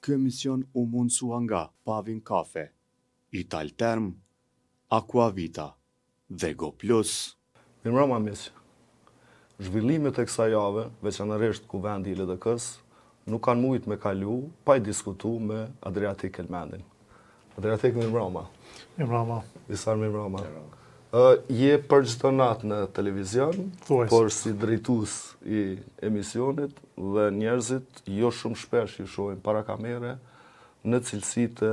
Ky emision u mundsua nga Pavin Kafe, Italterm, Aquavita dhe Go Plus. Mirëmbrëma miq. Zhvillimet e kësaj jave, veçanërisht kuvendi i LDK-s, nuk kanë mujt me kalu pa i diskutu me Adriatik Elmendin. Adriatik, mirëmbrëma. Mirëmbrëma. Visar, mirëmbrëma. Je për çdo natë në televizion, por si drejtues i emisionit dhe njerëzit jo shumë shpesh ju shohin para kamere në cilësi të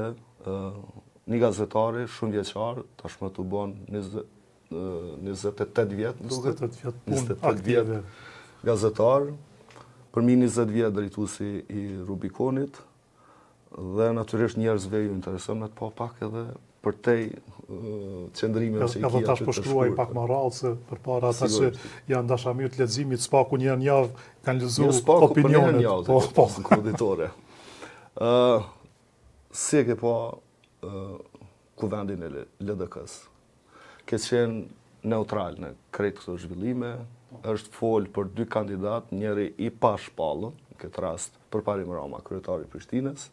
një gazetari shumë vjeçar, tashmë të bën 28 vjet, 28 vjet gazetar, përmi 20 vjet drejtuesi i Rubikonit, dhe natyrisht njerëzve ju intereson me të pa pak edhe për te qëndrimin që i kia të tash po shkruaj pak më rrallë se përpara ata që janë dashamirë të leximit, spaku një herë në javë kanë lexuar opinionet, po auditore. Si e ke pa kuvendin e LDK-s? Ke qenë neutral në krejt këto zhvillime, është fol për dy kandidat, njëri i pa shpallën, në këtë rast përparim Rama, kryetari i Prishtinës,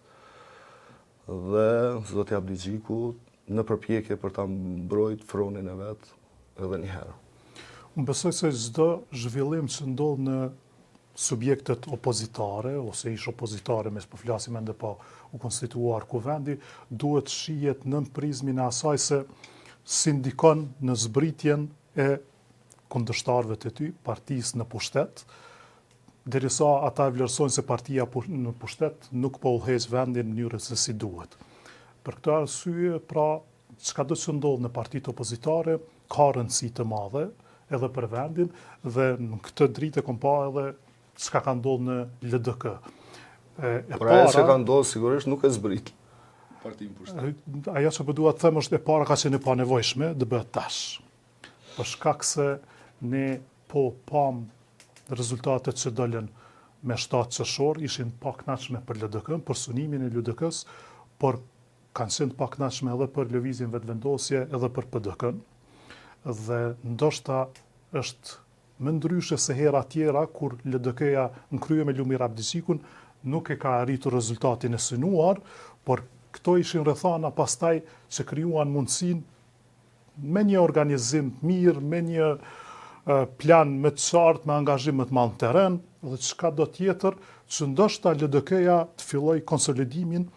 dhe zoti Abdigjiku në përpjekje për ta mbrojt fronin e vet edhe një herë. Unë besoj se çdo zhvillim që ndodh në subjektet opozitare ose ish opozitare, mes po flasim ende pa u konstituar kuvendi, duhet shihet në prizmin e asaj se si ndikon në zbritjen e kundërshtarëve të ty, partisë në pushtet, derisa ata vlerësojnë se partia në pushtet nuk po udhëheq vendin në mënyrë se si duhet. Për këtë arsye, pra, çka do të ndodhë në partitë opozitare, ka rëndësi të madhe edhe për vendin, dhe në këtë dritë kom pa edhe çka ka ndodhur në LDK. Ajo që ka ndodhur sigurisht nuk e zbrit partinë pushtet. Ajo që po dua të them është e para ka qenë e panevojshme, dhe bëhet tash. Për shkak se ne po pam rezultatet që dolën me 7 qershor, ishin pa kënaqshme për LDK-n, për sunimin e LDK-s, por kanë qenë pa kënaqshme edhe për lëvizjen vetëvendosje edhe për PDK-n, dhe ndoshta është më ndryshe se hera tjera kur LDK-ja në krye me Lumir Abdigjikun nuk e ka arritur rezultatin e synuar, por këto ishin rrethana pastaj që krijuan mundësinë me një organizim të mirë, me një plan më të qartë, me angazhim më të madh në terren, dhe çka do tjetër që ndoshta LDK-ja të filloj konsolidimin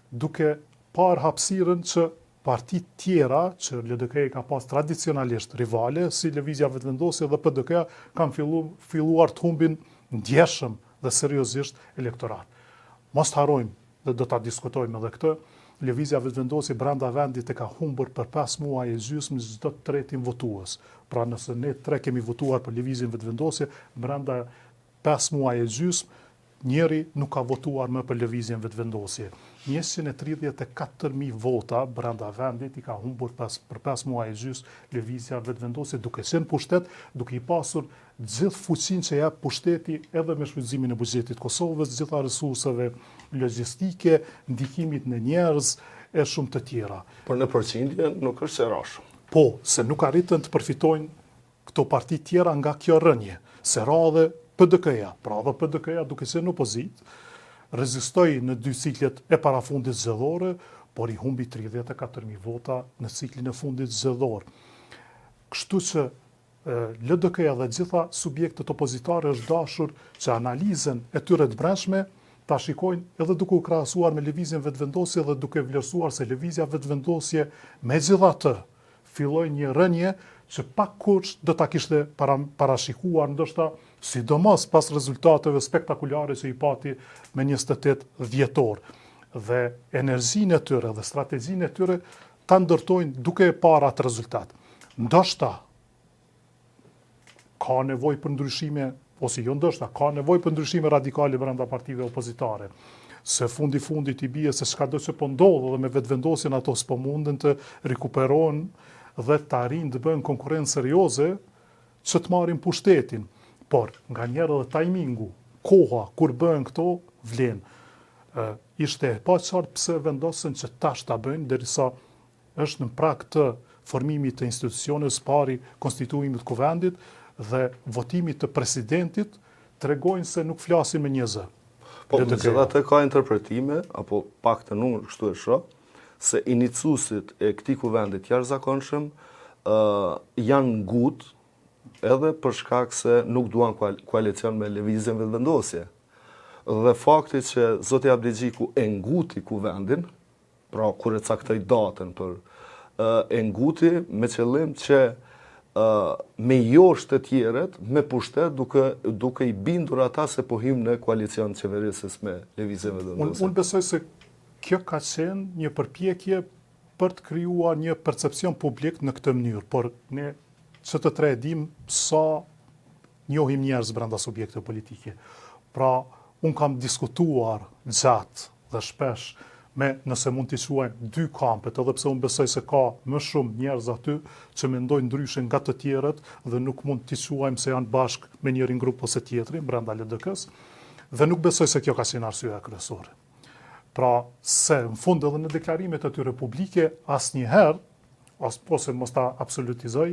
duke par hapësirën që partitë tjera, që LDK ka pas tradicionalisht rivale, si Lëvizja Vetëvendosje dhe PDK, kanë filluar të humbin ndjeshëm dhe seriozisht elektorat. Mos të harrojmë, dhe do ta diskutojmë edhe këtë, Lëvizja Vetëvendosje brenda vendit e ka humbur për 5 muaj e gjysmë çdo të tretin votues. Pra nëse ne 3 kemi votuar për Lëvizjen Vetëvendosje, brenda 5 muaj e gjysmë, njeri nuk ka votuar më për Lëvizjen Vetëvendosje. 134.000 vota brenda vendit i ka humbur për 5 muaj e gjysmë Lëvizja Vetëvendosje, duke qenë pushtet, duke i pasur gjithë fuqinë që jep pushteti edhe me shfrytëzimin e buxhetit Kosovës, gjitha resurseve logjistike, ndikimit në njerëz e shumë të tjera. Por në përqindje nuk është se ra shumë. Po, se nuk arritën të përfitojnë këto parti tjera nga kjo rënje, se ra dhe PDK-ja, pra dhe PDK-ja duke qenë opozit, rezistoi në 2 ciklet e parafundit zgjedhore, por i humbi 34.000 vota në ciklin e fundit zgjedhor. Kështu që LDK-ja dhe gjitha subjektet opozitare është dashur që analizën e tyre të brendshme ta shikojnë edhe duke u krahasuar me Lëvizjen Vetëvendosje dhe duke vlerësuar se Lëvizja Vetëvendosje megjithatë filloi një rënje që pakkush do ta kishte parashikuar, ndoshta sidomos pas rezultateve spektakulare që i pati me 28 dhjetor. Dhe energjinë e tyre dhe strategjinë e tyre ta ndërtojnë duke e parë atë rezultat. Ndoshta ka nevojë për ndryshime, ose jo ndoshta, ka nevojë për ndryshime radikale brenda partive opozitare. Se fundit i bie se çka do që po ndodh dhe me vetëvendosjen ato s'po munden të rikuperohen dhe të arrijnë të bëjnë konkurrencë serioze që të marrin pushtetin. Por nga njerë edhe timingu, koha kur bëhen këto vlen. Ishte pa qartë pse vendosën që tash ta bëjnë, derisa është në prag të formimit të institucioneve së pari konstituimit të kuvendit dhe votimit të presidentit, tregojnë se nuk flasin me një zë. Po, LDK-ja. megjithatë ka interpretime, apo paktën unë kështu e shoh, se inicuesit e këtij kuvendi të jashtëzakonshëm janë ngut edhe për shkak se nuk duan koalicion me lëvizjen vetëvendosje. Dhe fakti që zoti Abdixhiku e nguti kuvendin, pra kur e caktoi datën për e nguti me qëllim që me josh të tjerët me pushtet duke i bindur ata se po hym në koalicion qeverisës me lëvizjen vetëvendosje. Unë besoj se kjo ka qenë një përpjekje për të krijuar një percepcion publik në këtë mënyrë, por ne që të tre dim sa njohim njerëz brenda subjekte politike. Pra, unë kam diskutuar gjatë dhe shpesh nëse mund t'i quajmë dy kampet, edhe pse unë besoj se ka më shumë njerëz aty që mendojnë ndryshe nga të tjerët dhe nuk mund t'i quajmë se janë bashkë me njërin grup ose tjetrin brenda LDK-s, dhe nuk besoj se kjo ka qenë arsyeja kryesore. Pra, se në fund edhe në deklarimet e tyre publike, asnjëherë, ose mos ta absolutizoj,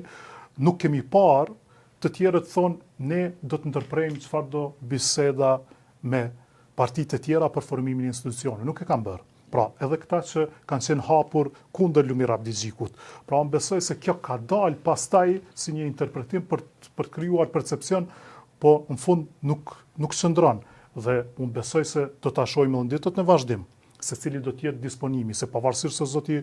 nuk kemi parë të tjerët thonë ne do të ndërprejmë çfarë do biseda me partitë e tjera për formimin e institucionit. Nuk e kanë bërë. Pra, edhe këta që kanë qenë hapur kundër Lumir Abdixhikut. Pra, unë besoj se kjo ka dalë pastaj si një interpretim për të krijuar percepcion, po në fund nuk qëndron. Dhe unë besoj se do ta shohim edhe ditët në vazhdim, se cili do të jetë disponimi, se pavarësisht se zoti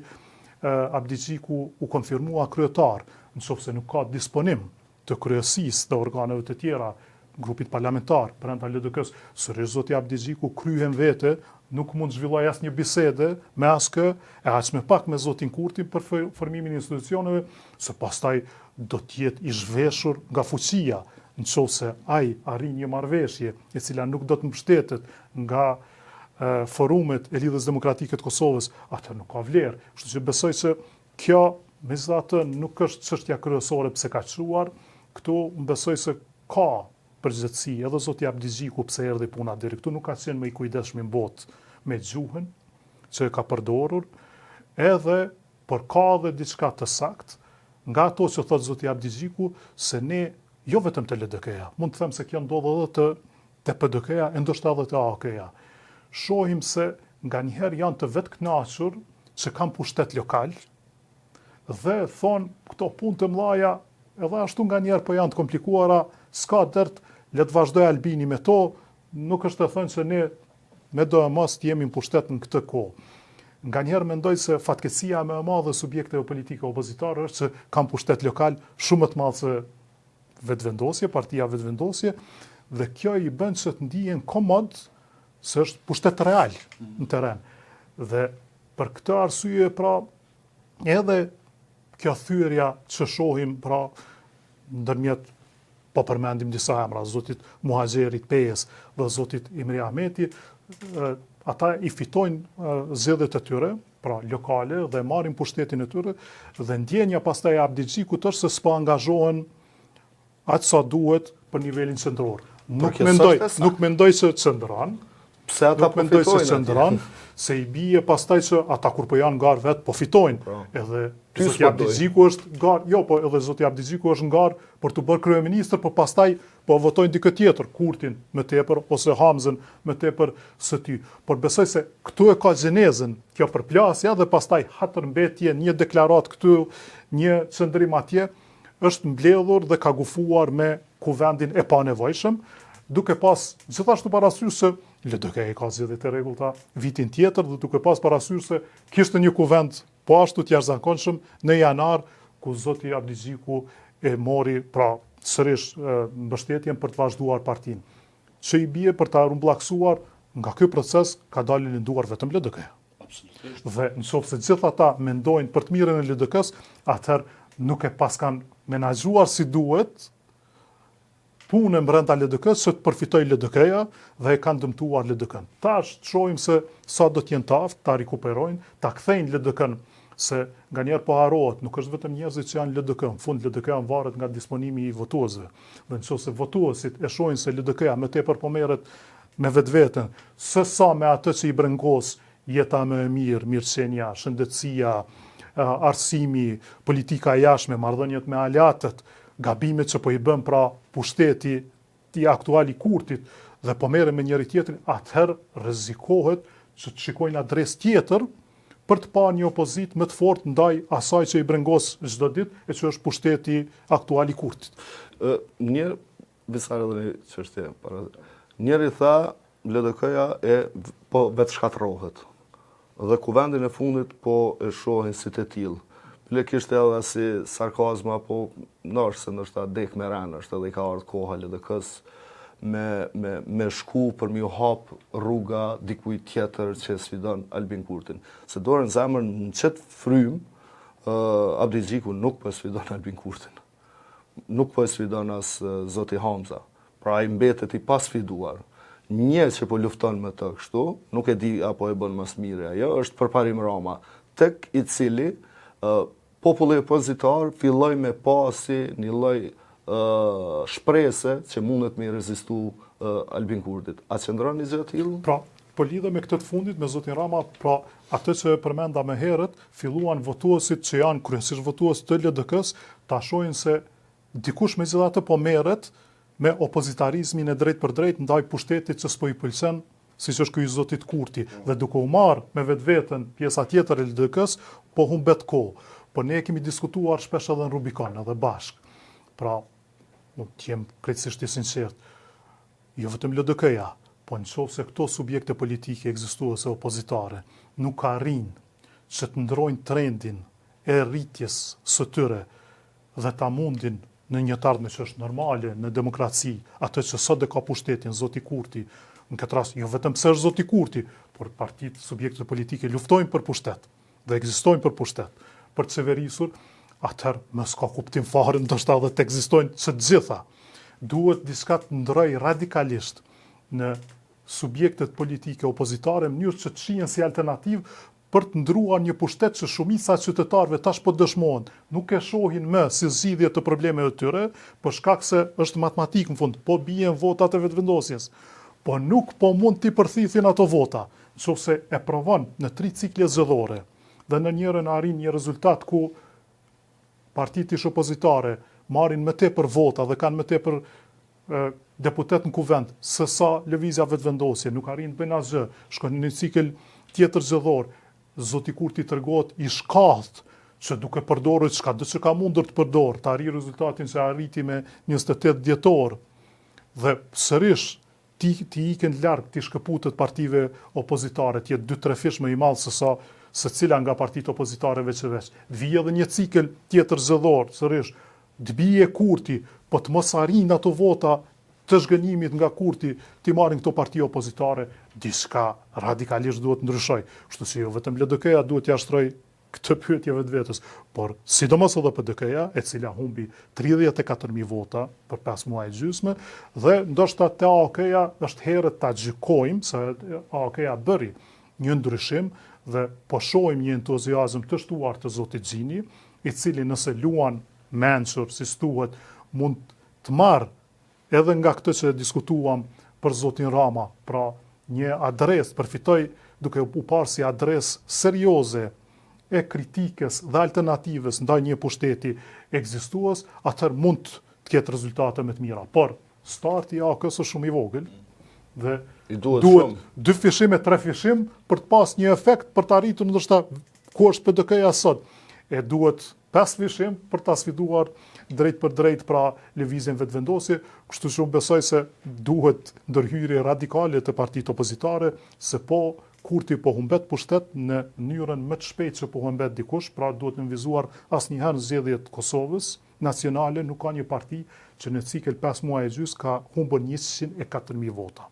Abdixhiku u konfirmua kryetar, nëse nuk ka disponim të kryesisë dhe organeve të tjera, grupit parlamentar brenda LDK-s, sërish zoti Abdixhiku kryhen vete, nuk mund zhvilloj asnjë bisede me askë, e aq më pak me zotin Kurtin për formimin e institucioneve, se pastaj do të jetë i zhveshur nga fuqia, nëse ai arrin një marrëveshje e cila nuk do të mbështetet nga forumet e Lidhjes Demokratike të Kosovës, atë nuk ka vlerë. Kështu që besoj se kjo megjithatë nuk është çështja kryesore pse ka çuar, këtu besoj se ka përgjithësi edhe zoti Abdixhiku pse erdhi puna deri këtu nuk ka qenë më i kujdesshëm në botë me gjuhën që e ka përdorur, edhe por ka edhe diçka të saktë nga ato që thot zoti Abdixhiku se ne jo vetëm të LDK-ja, mund të them se kjo ndodh edhe te PDK-ja e ndoshta edhe te AK-ja. Shohim se nganjëherë janë të vetkënaqur që kanë pushtet lokal dhe thonë këto punë të mëdha edhe ashtu nganjëherë po janë të komplikuara, s'ka dert, le të vazhdoj Albini me to, nuk është të thënë se ne me do e mos të jemi në pushtet në këtë kohë. Nganjëherë mendoj se fatkeqësia më e madhe e subjekteve politike opozitare është që kanë pushtet lokal shumë më të madh se vetëvendosje, partia vetëvendosje, dhe kjo i bën që të ndihen komod se është pushtet real në terren. Dhe për këtë arsye pra edhe kjo thyrja që shohim pra ndërmjet po përmendim disa emra, zotit Muhaxherit Pejës dhe zotit Imri Ahmeti, ata i fitojnë zgjedhjet e tyre, pra lokale, dhe marrin pushtetin e tyre, dhe ndjenja pastaj e Abdixhikut është se s'po angazhohen aq sa duhet për nivelin qendror. Nuk mendoj se qëndron. Pse ata po fitojnë? Se i bie pastaj që ata kur po janë ngar vet po fitojnë. Edhe zoti Abdixhiku është ngar, jo, po edhe zoti Abdixhiku është ngar për të bërë kryeministër, por pastaj po votojnë dikë tjetër, Kurtin më tepër ose Hamzën më tepër se ty. Por besoj se këtu e ka gjenezën kjo përplasja dhe pastaj hatërmbetje, një deklarat këtu, një qëndrim atje, është mbledhur dhe ka gufuar me kuvendin e panevojshëm, duke pas gjithashtu parasysh se LDK ka zgjedhjet e rregullta vitin tjetër dhe duke pas parasysh se kishte një kuvend po ashtu të jashtëzakonshëm në janar ku zoti Abdixhiku e mori pra sërish mbështetjen për të vazhduar partinë. Që i bie për ta rumbllaksuar nga ky proces ka dalë lënduar vetëm LDK-ja. Dhe nëse gjithë ata mendojnë për të mirën e LDK-s, atëherë nuk e pas kanë menaxhuar si duhet punën brenda LDK-s që të përfitoj LDK-ja dhe e kanë dëmtuar LDK-n. Tash të shohim se sa do të jenë të aftë, ta rikuperojnë, ta kthejnë LDK-n, se nganjëherë po harrohet, nuk është vetëm njerëzit që janë LDK, në fund LDK-ja varet nga disponimi i votuesve. Dhe nëse votuesit e shohin se LDK-ja më tepër po merret me vetveten, se sa me atë që i brengos jeta më e mirë, mirëqenia, shëndetësia, arsimi, politika e jashtme, marrëdhëniet me aleatët, gabimet që po i bën pra pushteti i aktuali Kurtit dhe po merren me njëri tjetrin, atëherë rrezikohet që të shikojnë adresë tjetër për të parë një opozitë më të fortë ndaj asaj që i brengos çdo ditë, e që është pushteti aktual i Kurtit. Njërë, bisar edhe një çështje para. Njëri tha, LDK-ja po vetë shkatërrohet. Dhe kuvendin e fundit po e shohin si të tillë. Plekisht edhe si sarkazma, po nërë se nështë ta dek me renë, është edhe i ka ardhë koha LDK-s me shku për mi hap rruga dikuj tjetër që sfidon Albin Kurtin. Se dorën zemër në qëtë frym, Abdil Gjiku nuk po sfidon Albin Kurtin. Nuk po sfidon as Zoti Hamza. Pra i mbetet i pas sfiduar. Një që po lufton me të kështu, nuk e di apo e bën mas mire ajo, është Përparim Rama, tek i cili populli opozitar filloj me pa si një lloj shprese që mundet me i rezistu Albin Kurtit. A qëndron një gjë të tillë? Pra, po lidhe me këtë të fundit me zotin Rama, pra atë që përmenda me herët, filluan votuesit që janë kryesisht votues të LDK-s, ta shohin se dikush megjithatë po merret me opozitarizmin e drejt për drejt ndaj pushtetit që s'po i pëlqen, siç është ky i zotit Kurti, dhe duke u marrë me vetveten pjesa tjetër e LDK-s, po humbet kohë. Po ne kemi diskutuar shpesh edhe në Rubikon, edhe bashk. Pra, nuk jem krejtësisht i sinqert. Jo vetëm LDK-ja, po nëse këto subjekte politike ekzistuese opozitare nuk arrin që të ndrojnë trendin e rritjes së tyre dhe ta mundin në një të ardhme që është normale në demokraci, atë që sot e ka pushtetin zoti Kurti, në këtë rast jo vetëm pse është zoti Kurti, por partitë, subjektet politike luftojnë për pushtet dhe ekzistojnë për pushtet, për të çeverisur, atëherë mos ka kuptim fare ndoshta edhe të ekzistojnë së gjitha. Duhet diçka të ndrojë radikalisht në subjektet politike opozitare në mënyrë që të shihen si alternativë për të ndruar një pushtet që shumica e qytetarëve tash po dëshmohen, nuk e shohin më si zgjidhje të problemeve të tyre, për shkak se është matematikë në fund, po bien votat e vetëvendosjes, po nuk po mund t'i përthithin ato vota, nëse e provon në 3 cikle zgjedhore dhe në njërin arrin një rezultat ku partitë opozitare marrin më tepër vota dhe kanë më tepër deputet në kuvend se sa lëvizja vetëvendosje, nuk arrin të bëjnë asgjë, shkon në një cikël tjetër zgjedhor, zoti Kurti tregohet i shkallët që duke përdorur çka do që ka mundur të përdor, të arrijë rezultatin që arriti me 28 dhjetor dhe sërish ti ikën larg ti shkëputët partive opozitare, ti jetë 2-3 fish më i madh se cila nga partitë opozitare veç e veç. Vije edhe një cikël tjetër zgjedhor, sërish të bie Kurti, po të mos arrin ato vota të zhgënjimit nga Kurti, ti marrin këto parti opozitare, diçka radikalisht duhet ndryshoj. Kështu që jo vetëm LDK-ja duhet t'ia shtroj këtë pyetje vetvetes, por sidomos edhe PDK-ja, e cila humbi 34.000 vota për 5 muaj gjysmë, dhe ndoshta te AOK-ja është herët ta gjykojmë se AOK-ja bëri një ndryshim dhe po shohim një entuziazëm të shtuar të zotit Xhini, i cili nëse luan mençur, si thuhet, mund të marrë edhe nga këtë që diskutuam për zotin Rama, pra një adresë përfitoj duke u parë si adresë serioze e kritikës dhe alternativës ndaj një pushteti ekzistues, atëherë mund të ketë rezultate më të mira. Por starti i AOK-s është shumë i vogël dhe duhet 2 fishim e 3 fishim për të pas një efekt për të arritur ndoshta ku është PDK-ja sot. E duhet 5 fishim për ta sfiduar drejt për drejt pra lëvizjen vetëvendosje, kështu që unë besoj se duhet ndërhyrje radikale të partitë opozitare, se po Kurti po humbet pushtet në mënyrën më të shpejtë që po humbet dikush, pra duhet të nënvizuar asnjëherë zgjedhjet Kosovës nacionale, nuk ka një parti që në cikël 5 muaj e gjys ka humbur 104.000 vota.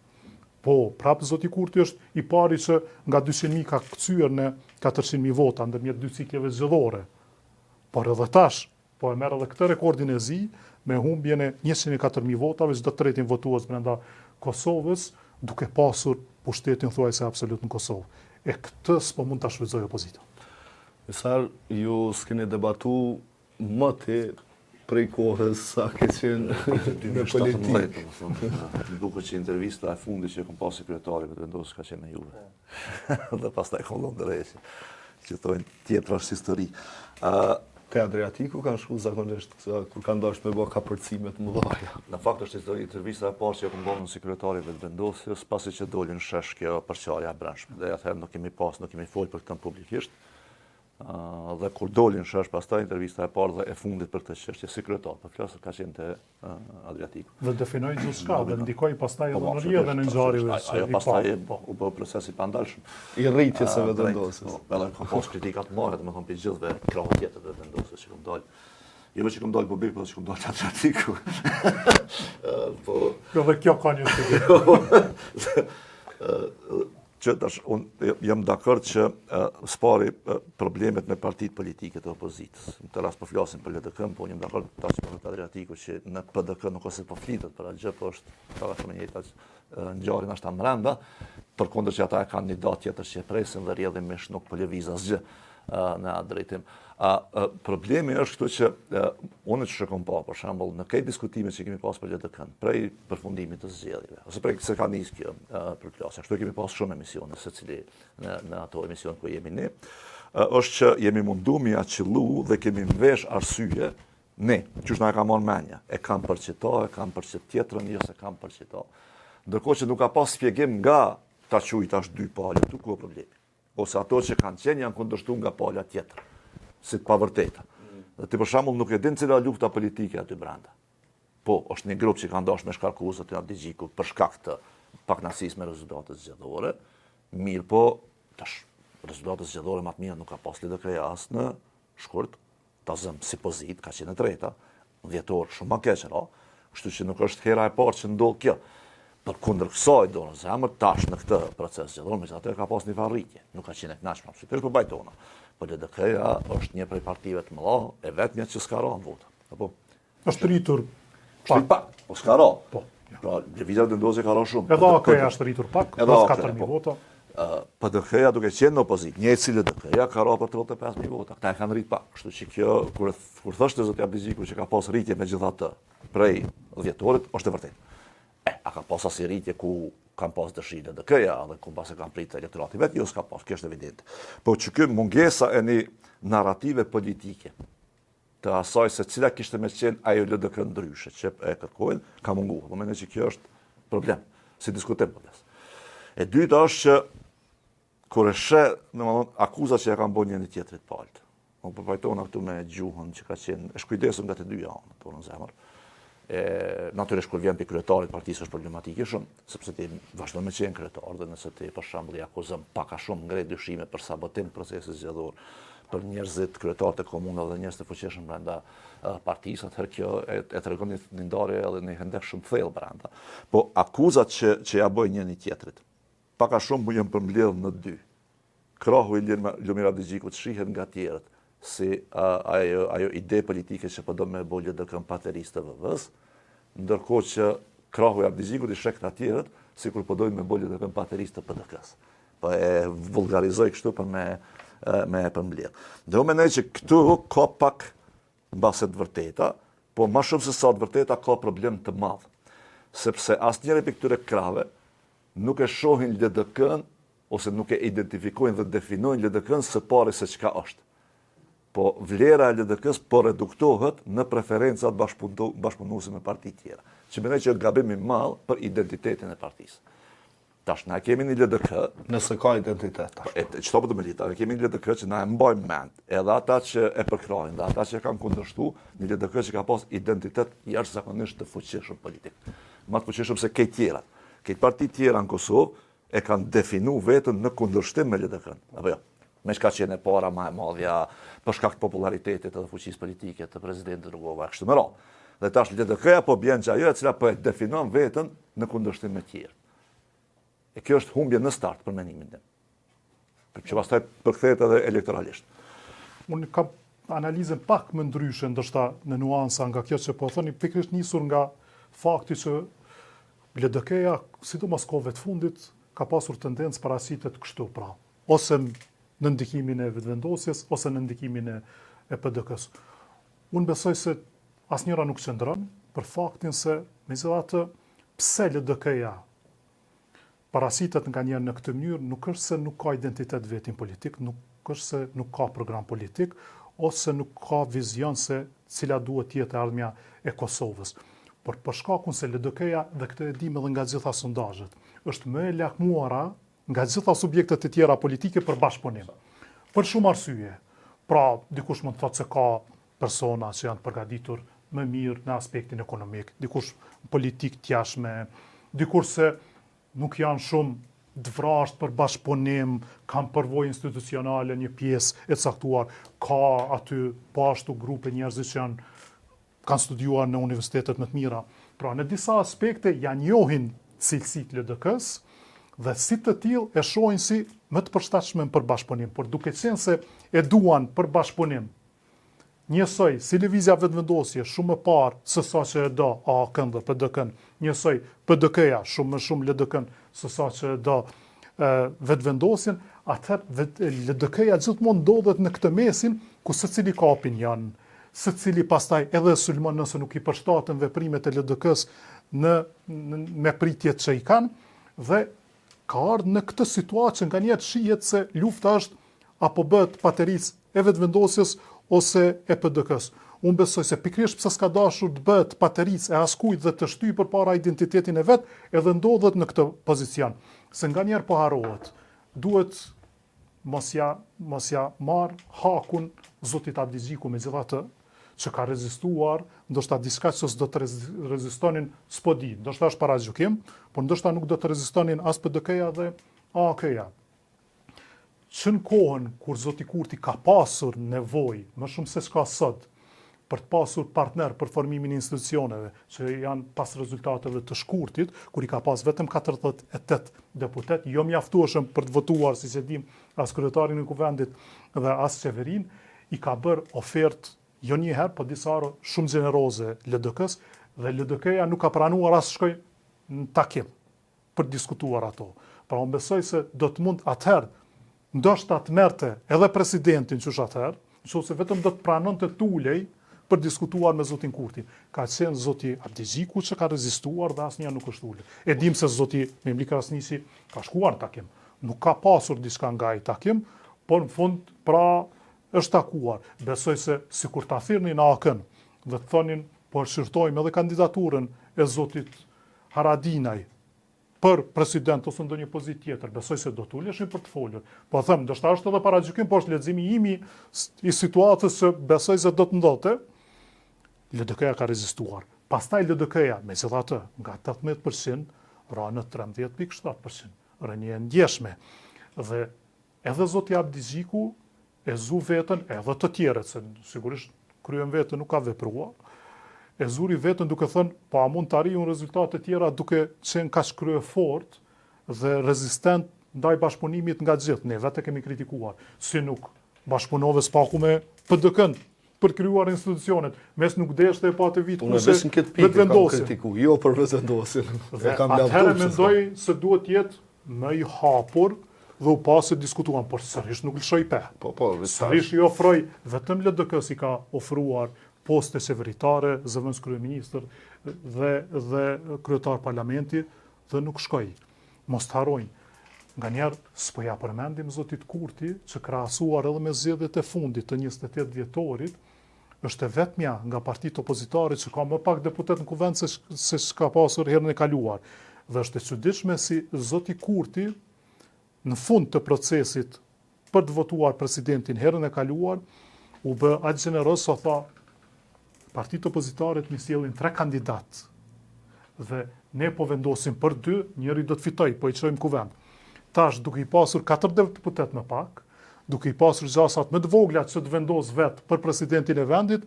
Po, prapë zoti Kurti është i pari që nga 200.000 ka kthyer në 400.000 vota ndërmjet 2 cikleve zgjedhore. Por edhe tash, po e merr edhe këtë rekordin e zi me humbjen e 104.000 votave, çdo tretin votues brenda Kosovës, duke pasur pushtetin thuajse absolut në Kosovë. E këtë s'po mund ta shfrytëzojë opozita. Misal, ju s'keni debatu më ti prej kohës sa ke qenë në politikë. Më duket që intervista e fundit që kom pasi kryetari vetëvendosjes ka qenë me Juve. Dhe pastaj kollon drejtë. Që thonë tjetër është histori. te Adriatiku kanë shku zakonisht kur kanë dashur me bë kapërcime të mëdha. Në fakt është intervista e parë që kam bën sekretarit vendosjes, pasi që dolën shesh kjo përçarja e brendshme. Dhe atëherë nuk kemi folur për këtë publikisht. Dhe kur dolin shesh pastaj intervista e parë dhe e fundit për këtë çështje sekretar, po flas ka qenë te Adriatiku. Dhe definoi gjithçka dhe ndikoi pastaj edhe në rrjedhën e ngjarjeve. Ajo pastaj u bë procesi i pandalshëm. I rritjes së vendosjes. Edhe ka pas kritika të mëdha, domethënë për gjithëve krahë tjetër të vendosjes që kam dalë. Jo që kam dalë publik, por që kam dalë te Adriatiku. Po dhe kjo ka një shpjegim. Që tash unë jam dakord që spari problemet me partitë politike të opozitës. Në të rast po flasim për LDK, po unë jam dakord tash për Adriatiku që në PDK nuk ose po flitet për atë gjë, po është para shumë njëjta ngjarjen ashta brenda, përkundër që ata kanë një datë tjetër që e presin dhe rrjedhimisht nuk po lëviz asgjë në atë drejtim. Problemi është këtu që unë që shkon pa, për shembull, në këtë diskutime që kemi pas për LDK, prej përfundimit të zgjedhjeve, ose prej se ka nisë kjo përplasje, kështu kemi pas shumë emisione, secili në ato emisione ku jemi ne, është që jemi mundu mi aqillu dhe kemi mvesh arsye, ne, qysh na e ka marrë menja, e kam përqita, e kam përqit tjetrën, jo se kam përqita. Ndërkohë që nuk ka pas spjegim nga ta quj tash dy palë, tu ku problemi. Ose ato që kanë qenë janë kundërshtuar nga pala tjetër, si të pavërteta. Dhe ti për shembull nuk e din cila lufta politike aty brenda. Po, është një grup që kanë dashur me shkarkuzë të Abdigjikut për shkak të pakënaqësisë me rezultatet zgjedhore, mirë po, tash rezultatet zgjedhore më të mira nuk ka pas LDK-ja as në shkurt, ta zëm si pozit, ka qenë e treta, dhjetor shumë më keq, kështu që nuk është hera e parë që ndodh kjo. Për kundër kësaj do në zemër tash në këtë proces zgjedhor, megjithatë ka pas një varritje, nuk ka qenë e kënaqshme absolutisht për bajtona. Po LDK-ja është një prej partive të mëdha, e vetmja që s'ka rënë vota. Apo është rritur pak, po s'ka rënë. Po. Pra, lëvizja vendosje ka rënë shumë. Edhe AK-ja është rritur pak, pas 4000 vota. PDK-ja duke qenë në opozitë, njëjtë LDK-ja ka rënë për 35000 vota. Këta e kanë rrit pak. Kështu që kjo kur thoshte zoti Abdiziku që ka pas rritje megjithatë prej dhjetorit, është e vërtetë. A ka pas asnjë rritje ku kanë pas dëshirë LDK-ja dhe ku pas e kanë pritë elektorati vet, jo s'ka pas, kjo është evident. Po që kjo mungesa e një narrative politike të asaj se cila kishte me qenë ajo LDK ndryshe që e kërkojnë, ka munguar. Po mendoj që kjo është problem, si diskutim po plas. E dyta është që kur e sheh, domethënë akuzat që ja kanë bërë njëri tjetrit palët. Unë përpajtona këtu me gjuhën që ka qenë e shkujdesur nga të dy janë, po në zemër. Natyrisht kur vjen për kryetarit partisë është problematike shumë, sepse ti vazhdon me qenë kryetar dhe nëse ti për shembull i akuzon pak a shumë ngre dyshime për sabotim procesit zgjedhor, për njerëzit kryetar të komunave dhe njerëz të fuqishëm brenda partisë, atëherë kjo e tregon një ndarje edhe një hendek shumë thellë brenda. Po akuzat që ja bëjnë njëri tjetrit, pak a shumë mund të përmbledh në dy. Krahu i Lumir Abdigjikut shihet nga tjerët si ajo ide politike që do me bolje dhe këm pateristë të VV-s, ndërkohë që krahu i Abdigjikut i shek të tjerët, si kur dojnë me bolje dhe këm pateristë të PDK-s. Po e vulgarizoj kështu për me përmbledh. Dhe unë mendoj që këtu ka pak mbase të vërteta, po më shumë se sa të vërteta ka problem të madh, sepse asnjëri prej këtyre krahëve nuk e shohin LDK-n ose nuk e identifikojnë dhe definojnë LDK-n së pari se çka është. Po vlera e LDK-s po reduktohet në preferencat bashkëpunuese me parti tjera. Që mendoj që është gabim i madh për identitetin e partisë. Tash na kemi një LDK, nëse ka identitet tash. Çfarë po të më lidh? Ne kemi një LDK që na e mbajnë mend, edhe ata që e përkrajnë, dhe ata që kanë kundërshtuar, një LDK që ka pas identitet jashtëzakonisht të fuqishëm politik. Më të fuqishëm se këto tjera. Këto parti tjera në Kosovë e kanë definuar veten në kundërshtim me LDK-n. Apo jo? Me shka qenë e para ma e madhja për shkak të popularitetit edhe fuqisë politike të presidentit Rugova, kështu me radhë. Dhe tash LDK-ja po bjen që ajo e cila po e definon veten në kundërshtim me tjerë. E kjo është humbje në start për mendimin tim. Që pastaj përkthehet edhe elektoralisht. Unë kam analizën pak më ndryshe, ndoshta në nuansa nga kjo që po thoni, pikërisht nisur nga fakti që LDK-ja, sidomos kohëve të fundit, ka pasur tendencë parasitet kështu pra. Ose në ndikimin e vetëvendosjes ose në ndikimin e PDK-s. Unë besoj se asnjëra nuk qëndron për faktin se megjithatë pse LDK-ja parasitet nganjëherë në këtë mënyrë nuk është se nuk ka identitet vetin politik, nuk është se nuk ka program politik, ose nuk ka vizion se cila duhet jetë ardhmja e Kosovës. Por për shkakun se LDK-ja, dhe këtë e dim edhe nga gjitha sondazhet, është më e lakmuara nga gjitha subjektet e tjera politike për bashkëpunim. Për shumë arsye. Pra, dikush mund të thotë se ka persona që janë përgatitur më mirë në aspektin ekonomik, dikush politik t'jashme, dikush se nuk janë shumë dvrasht për bashkëpunim, kanë përvojë institucionale një pjesë e caktuar, ka aty po ashtu grupe njerëzish që kanë studiuar në universitetet më të mira. Pra, në disa aspekte janë njohin cilësitë LDK-s dhe si të tillë e shohin si më të përshtatshme për bashkëpunim, por duke qenë se e duan për bashkëpunim, njësoj si lëvizja vetëvendosje shumë më parë se sa që e do AK-n dhe PDK-n, njësoj PDK-ja shumë më shumë LDK-n se sa që e do vetëvendosjen, atëherë LDK-ja gjithmonë ndodhet në këtë mesin ku secili ka opinion, secili pastaj edhe sulmon nëse nuk i përshtaten veprimet e LDK-s me pritjet që i kanë, dhe ka ardhur në këtë situatë që nganjëherë shihet se lufta është apo bëhet paterisë e vetëvendosjes ose e PDK-s. Unë besoj se pikërisht pse s'ka dashur të bëhet paterisë e askujt dhe të shtyjë përpara identitetin e vet, edhe ndodhet në këtë pozicion. Se nganjëherë po harrohet. Duhet mos ja marr hakun zotit Abdixhiku megjithatë, që ka rezistuar, ndoshta diçka që s'do të rezistonin s'po di, ndoshta është para gjykim, por ndoshta nuk do të rezistonin as PDK-ja dhe AK-ja. Që në kohën kur zoti Kurti ka pasur nevojë, më shumë se çka sot, për të pasur partner për formimin e institucioneve, që janë pas rezultateve të shkurtit, kur i ka pas vetëm 48 deputet, jo mjaftueshëm për të votuar, siç e dim, as kryetarin e kuvendit dhe as qeverin, i ka bërë ofertë jo një herë, po disa herë shumë gjeneroze LDK-s, dhe LDK-ja nuk ka pranuar as shkoj në takim për diskutuar ato. Pra unë besoj se do të mund atëherë, ndoshta të merrte edhe presidentin qysh atëherë, nëse vetëm do të pranonte tulej për diskutuar me zotin Kurti. Ka qenë zoti Abdixhiku që ka rezistuar dhe asnjëherë nuk është ulur. E dim se zoti Memli Krasniqi ka shkuar në takim. Nuk ka pasur diçka nga ai takim, por në fund pra është takuar. Besoj se sikur ta thirrnin AK-n dhe të thonin po shqyrtojmë edhe kandidaturën e zotit Haradinaj për president ose ndonjë pozitë tjetër, besoj se do të uleshin për të folur. Po them, ndoshta është edhe para gjykim, por është leximi im i situatës që besoj se do të ndodhte. LDK-ja ka rezistuar. Pastaj LDK-ja, megjithatë, nga 18% ra në 13.7%, rënje e ndjeshme. Dhe edhe zoti Abdixhiku e zu vetën, edhe të tjerët, se sigurisht kryen vetën nuk ka vepruar, e zuri vetën duke thënë, pa mund të arrijun rezultate tjera duke qenë kaq kryefort dhe rezistent ndaj bashkëpunimit nga gjithë. Ne vetë kemi kritikuar, si nuk bashkëpunove s'paku me PDK-n për krijuar institucionet, mes nuk deshte e pa të vit Unë vetëm këtë pikë kam kritikuar, jo për vetëvendosjen. Atëherë mendoj se duhet jetë më i hapur dhe u pasë diskutuan, por sërish nuk lëshoj pe. Sërish i ofroj, vetëm LDK-s i ka ofruar poste qeveritare, zëvendës kryeministër dhe kryetar parlamenti, dhe nuk shkoj. Mos të harrojnë. Nganjëherë s'po ja përmendim zotit Kurti, që krahasuar edhe me zgjedhjet e fundit të 28 dhjetorit, është e vetmja nga partitë opozitare që ka më pak deputet në kuvend se ka pasur herën e kaluar. Dhe është e çuditshme si zoti Kurti në fund të procesit për të votuar presidentin herën e kaluar, u bë aq gjeneroz sa tha partitë opozitare të sjellin 3 kandidat. Dhe ne po vendosim për 2, njëri do të fitoj, po i çojmë kuvend. Tash duke i pasur 4 deputet më pak, duke i pasur gjasat më të vogla që të vendos vetë për presidentin e vendit,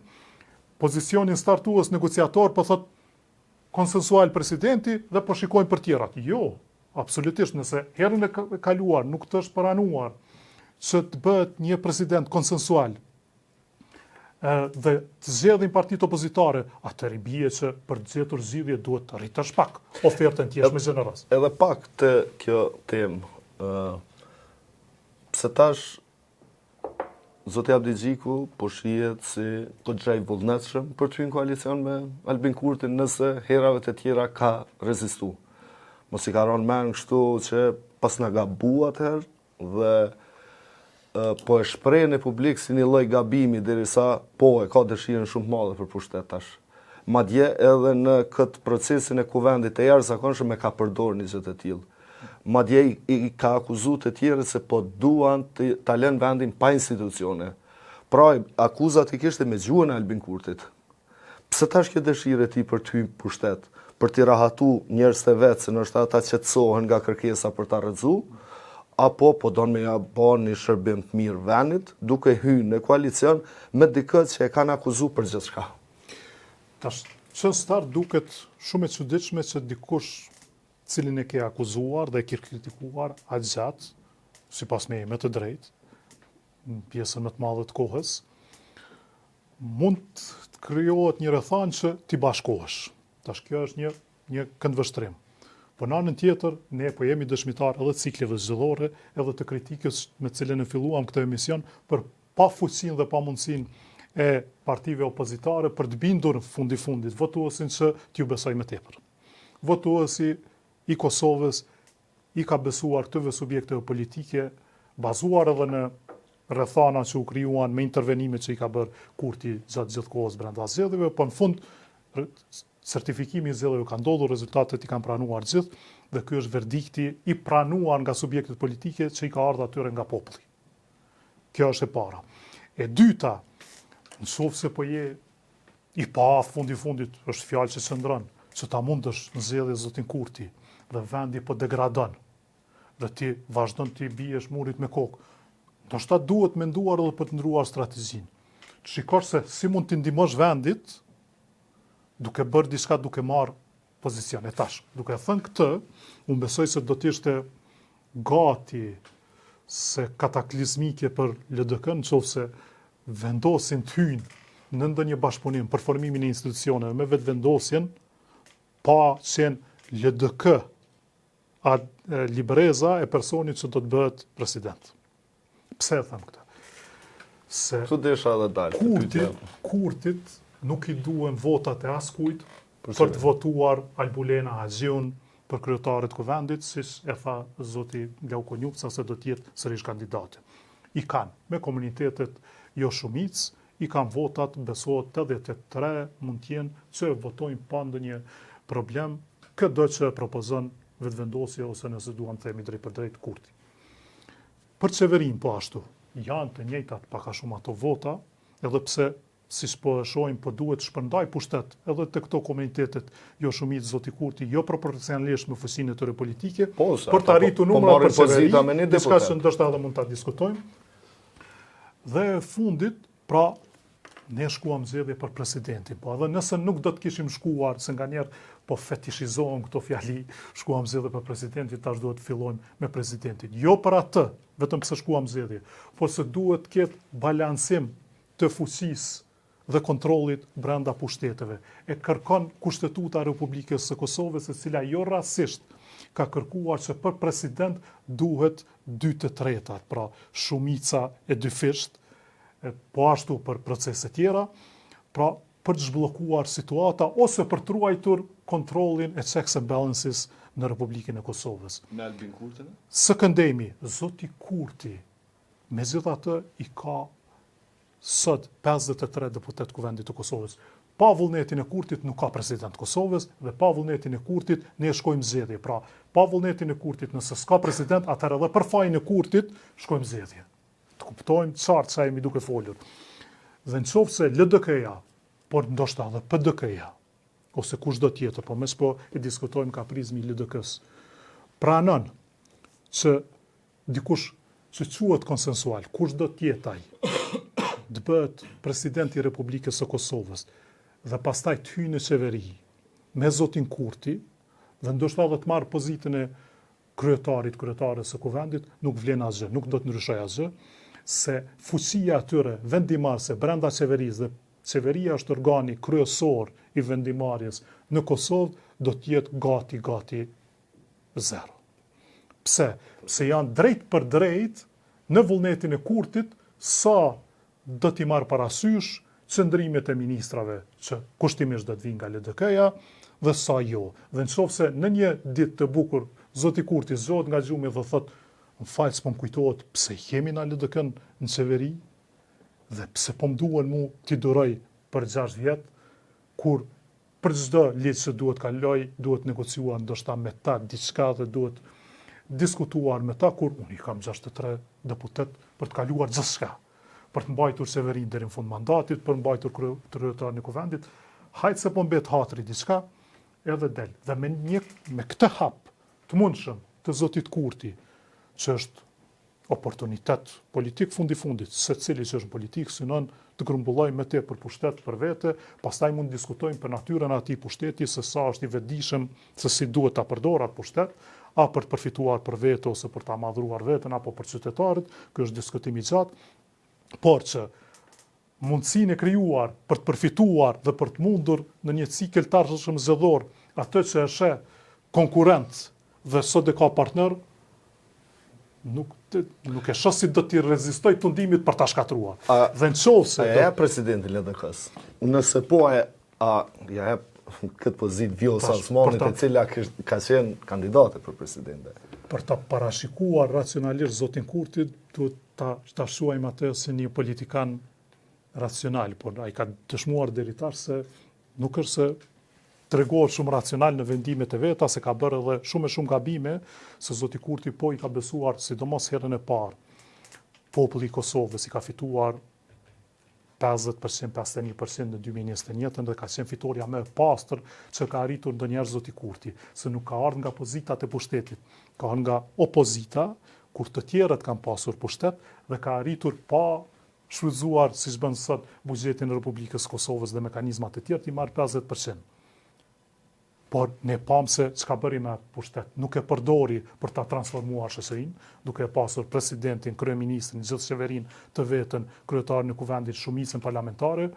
pozicionin startues negociator po thot konsensual presidenti dhe po shikojnë për tjerat. Jo, absolutisht, nëse herën e kaluar nuk të është pranuar që të bëhet një president konsensual dhe të zgjedhin partitë opozitare, atëherë i bie që për të zgjedhur zgjidhje duhet të rritesh pak ofertën të jesh më gjeneroz. Edhe pak të kjo temë, pse tash zoti Abdixhiku po shihet si goxha i vullnetshëm për të hyrë në koalicion me Albin Kurtin nëse herave të tjera ka rezistuar. Mos i ka rënë mend kështu që pas na gabu atëherë dhe po e shpreh në publik si një lloj gabimi derisa po e ka dëshirën shumë të madhe për pushtet tash. Madje edhe në këtë procesin e kuvendit të jashtëzakonshëm e ka përdorur një gjë të tillë. Madje i ka akuzuar të tjerë se po duan ta lënë vendin pa institucione. Pra, akuzat i kishte me gjuhën e Albin Kurtit. Pse tash kjo dëshirë e tij për të hyrë pushtet, për t'i rahatu njerëz të vet se ndoshta ata qetësohen nga kërkesa për ta rrëzu, apo po don me ja bën një shërbim të mirë vendit, duke hyrë në koalicion me dikë që e kanë akuzuar për gjithçka. Tash, që start duket shumë e çuditshme që dikush cilin e ke akuzuar dhe e ke kritikuar aq gjatë, sipas me të drejtë, në pjesën më të madhe të kohës, mund të krijohet një rrethon që ti bashkohesh. Tash kjo është një këndvështrim. Po në anën tjetër, ne po jemi dëshmitar edhe të cikleve zgjedhore, edhe të kritikës me cilën e filluam këtë emision për pafuqinë dhe pamundësinë e partive opozitare për të bindur fundi-fundit votuesin që t'ju besoj më tepër. Votuesi i Kosovës i ka besuar këtyve subjekteve politike, bazuar edhe në rrethana që u krijuan me intervenimet që i ka bërë Kurti gjatë gjithë kohës brenda zgjedhjeve, po në fund certifikimi i zgjedhjeve ka ndodhur, rezultatet i kanë pranuar gjithë dhe ky është verdikti i pranuar nga subjektet politike që i ka ardhur atyre nga populli. Kjo është e para. E dyta, nëse po je i pa fundi-fundit, është fjalë që qëndron, që ta mundësh në zgjedhje zotin Kurti dhe vendi po degradon dhe ti vazhdon të biesh murit me kokë. Ndoshta duhet menduar edhe për të ndruar strategjinë. Shikosh se si mund të ndihmosh vendit duke bërë diçka, duke marrë pozicion. E tash, duke thënë këtë, unë besoj se do të ishte gati se kataklizmike për LDK nëse vendosin të hyjnë në ndonjë bashkëpunim për formimin e institucioneve me vetvendosjen, pa qenë LDK libreza e personit që do të bëhet president. Pse e them këtë? Se Këtu desha edhe dalë. Kurtit nuk i duhen votat e askujt për të votuar Albulena Haxhiun për kryetaret kuvendit, siç e tha zoti Glauko Njupca se do të jetë sërish kandidate. I kanë me komunitetet jo shumicë, i kanë votat, besohet 83 mund të jenë që votojnë pa ndonjë problem këdo që propozon vetvendosje ose nëse duam të themi drejt për drejt Kurti. Për qeverinë po ashtu, janë të njëjtat pak a shumë ato vota, edhe pse si po e shohim, po duhet shpërndaj pushtet edhe të këto komunitetet jo shumicë zoti Kurti, jo proporcionalisht me fuqinë e tyre politike, për të arritur numra për qeveri, diçka që ndoshta edhe mund ta diskutojmë. Dhe fundit, pra, ne shkuam zgjedhje për presidentin, po edhe nëse nuk do të kishim shkuar, se nganjëherë po fetishizohen këto fjali, shkuam zgjedhje për presidentin, tash duhet të fillojmë me presidentin. Jo për atë, vetëm pse shkuam zgjedhje, por se duhet të ketë balancim të fuqisë dhe kontrollit brenda pushteteve. E kërkon Kushtetuta e Republikës së Kosovës, e cila jo rastësisht ka kërkuar që për president duhet 2/3, pra shumica e dyfisht, po ashtu për procese tjera, pra për të zhbllokuar situata ose për të ruajtur kontrollin e checks and balances në Republikën e Kosovës. Me Albin Kurtin? Së këndemi, zoti Kurti, megjithatë i ka sot 53 deputet kuvendit të Kosovës. Pa vullnetin e Kurtit nuk ka president Kosovës dhe pa vullnetin e Kurtit ne shkojmë zgjedhje. Pra, pa vullnetin e Kurtit nëse s'ka president, atëherë edhe për fajin e Kurtit shkojmë zgjedhje. Të kuptojmë qartë sa jemi duke folur. Dhe nëse LDK-ja, por ndoshta edhe PDK-ja, ose kush do tjetër, po mes po e diskutojmë ka prizmi LDK-s, pranon që dikush që quhet konsensual, kush do tjetaj, të bëhet presidenti i Republikës së Kosovës dhe pastaj të hyjë në qeveri me zotin Kurti dhe ndoshta edhe të marrë pozitën e kryetares së kuvendit, nuk vlen asgjë, nuk do të ndryshojë asgjë, se fuqia atyre vendimarrëse brenda qeverisë dhe qeveria është organi kryesor i vendimarrjes në Kosovë, do të jetë gati zero. Pse? Pse janë drejt për drejt në vullnetin e Kurtit sa do t'i marrë parasysh qëndrimet e ministrave që kushtimisht do të vinë nga LDK-ja dhe sa jo. Dhe nëse në një ditë të bukur zoti Kurti zgjohet nga gjumi dhe thot Më falë s'po më kujtohet pse jemi na LDK-n në qeveri dhe pse po më duhen mu t'i duroj për 6 vjet, kur për çdo ligj që duhet kaloj, duhet negociuar ndoshta me ta diçka dhe duhet diskutuar me ta, kur unë i kam 63 deputet për të kaluar gjithçka, për të mbajtur qeverinë deri në fund mandatit, për të mbajtur kryetarin e kuvendit, hajtë se po mbet hatri diçka, edhe del. Dhe me këtë hap të mundshëm të zotit Kurti, që është oportunitet politik fundit, se cili që është politik synon të grumbulloj me te për pushtet për vete, pastaj mund të diskutojmë për natyrën e atij pushteti, se sa është i vetëdijshëm, se si duhet ta përdor atë pushtet, a për të përfituar për vete ose për ta madhruar veten apo për qytetarët, ky është diskutim i gjatë, por që mundësinë e krijuar për të përfituar dhe për të mundur në një cikël të arshëm zgjedhor, atë që e sheh konkurrent dhe sot e ka partner, nuk e shoh si do t'i rezistoj tundimit për ta shkatruar. Dhe nëse ja presidenti LDK-s, nëse po ja jep këtë pozitë Vjosa Osmanit, e cila ka qenë kandidate për presidente. Për ta parashikuar racionalisht zotin Kurti, duhet ta shuajmë atë si një politikan racional, por ai ka dëshmuar deri tash se nuk është se tregohet shumë racional në vendimet e veta, se ka bërë edhe shumë gabime, se zoti Kurti po i ka besuar, sidomos herën e parë, populli i Kosovës i ka fituar 50%, 51% në 2021 dhe ka qenë fitoria më e pastër që ka arritur ndonjëherë zoti Kurti, se nuk ka ardhur nga pozitat e pushtetit, ka ardhur nga opozita, kur të tjerët kanë pasur pushtet dhe ka arritur pa shfrytzuar, siç bën sot buxhetin e Republikës Kosovës dhe mekanizmat e tjerë, i marr 50%. Por ne pam se çka bëri me atë pushtet, nuk e përdori për ta transformuar shoqërinë, duke pasur presidentin, kryeministrin, gjithë qeverinë të vetën, kryetarin e kuvendit, shumicën parlamentare,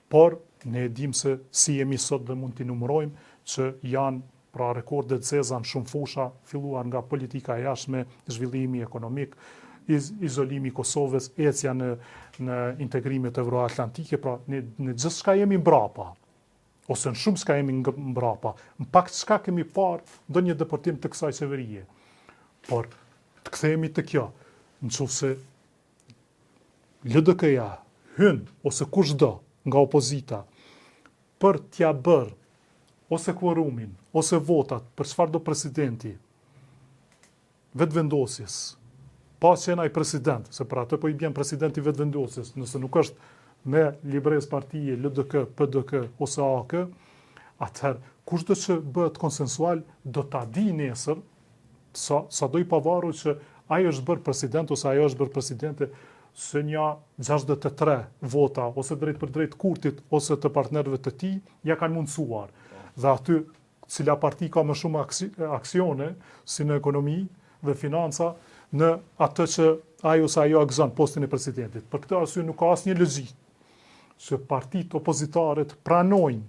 por ne e dim se si jemi sot dhe mund t'i numërojmë që janë pra rekorde të zeza në shumë fusha, filluar nga politika e jashtme, zhvillimi ekonomik, izolimi i Kosovës, ecja në integrimet euroatlantike, pra ne gjithçka jemi mbrapa. Ose në shumë s'ka jemi mbrapa, në pak s'ka kemi parë ndonjë depërtim të kësaj qeverie. Por të kthehemi të kjo, nëse LDK-ja hyn ose kushdo nga opozita për t'ja bërë ose kvorumin, ose votat për çfarëdo presidenti vetëvendosjes, pa qenë ai president, se për atë po i bjen presidenti vetëvendosjes, nëse nuk është me libres partije, LDK, PDK ose AK, atëherë kushdo që bëhet konsensual do ta di nesër, sa do i pavarur që ai është bërë president ose ajo është bërë presidente, se një 63 vota ose drejt për drejt Kurtit ose të partnerëve të tij ja kanë mundsuar. Dhe aty cila parti ka më shumë aksione si në ekonomi dhe financa në atë që ai ose ajo gëzon postin e presidentit. Për këtë arsye nuk ka asnjë logjik që partitë opozitare të pranojnë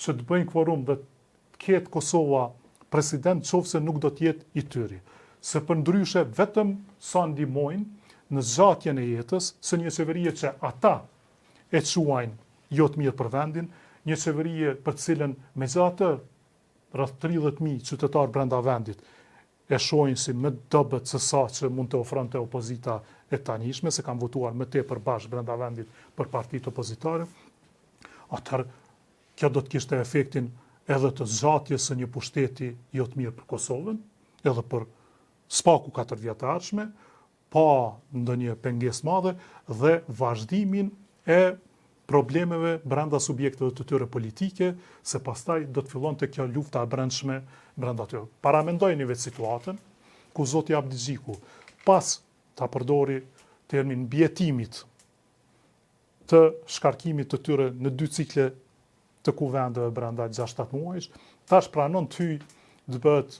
që të bëjnë kvorum dhe të ketë Kosova president, qofse nuk do të jetë i tyre. Se përndryshe vetëm sa ndihmojnë në zgjatjen e jetës së një qeverie që ata e quajnë jo të mirë për vendin, një qeverie për të cilën megjithatë rreth 30.000 qytetar brenda vendit e shohin si më dobët se sa që mund të ofronte opozita e tanishme, se kanë votuar më tepër bashkë brenda vendit për partitë opozitare, atëherë kjo do të kishte efektin edhe të zgjatjes së një pushteti jo të mirë për Kosovën, edhe për spaku 4 vjetarshme, pa ndonjë pengesë madhe dhe vazhdimin e problemeve brenda subjekteve të tyre politike, se pastaj do të fillonte kjo lufta e brendshme brenda tyre. Paramendojeni vetë situatën ku zoti Abdi Xhiku pas ta përdori termin mbjetimit të shkarkimit të tyre në 2 cikle të kuvendeve brenda 6-7 muajsh, tash pranon të hyjë të bëhet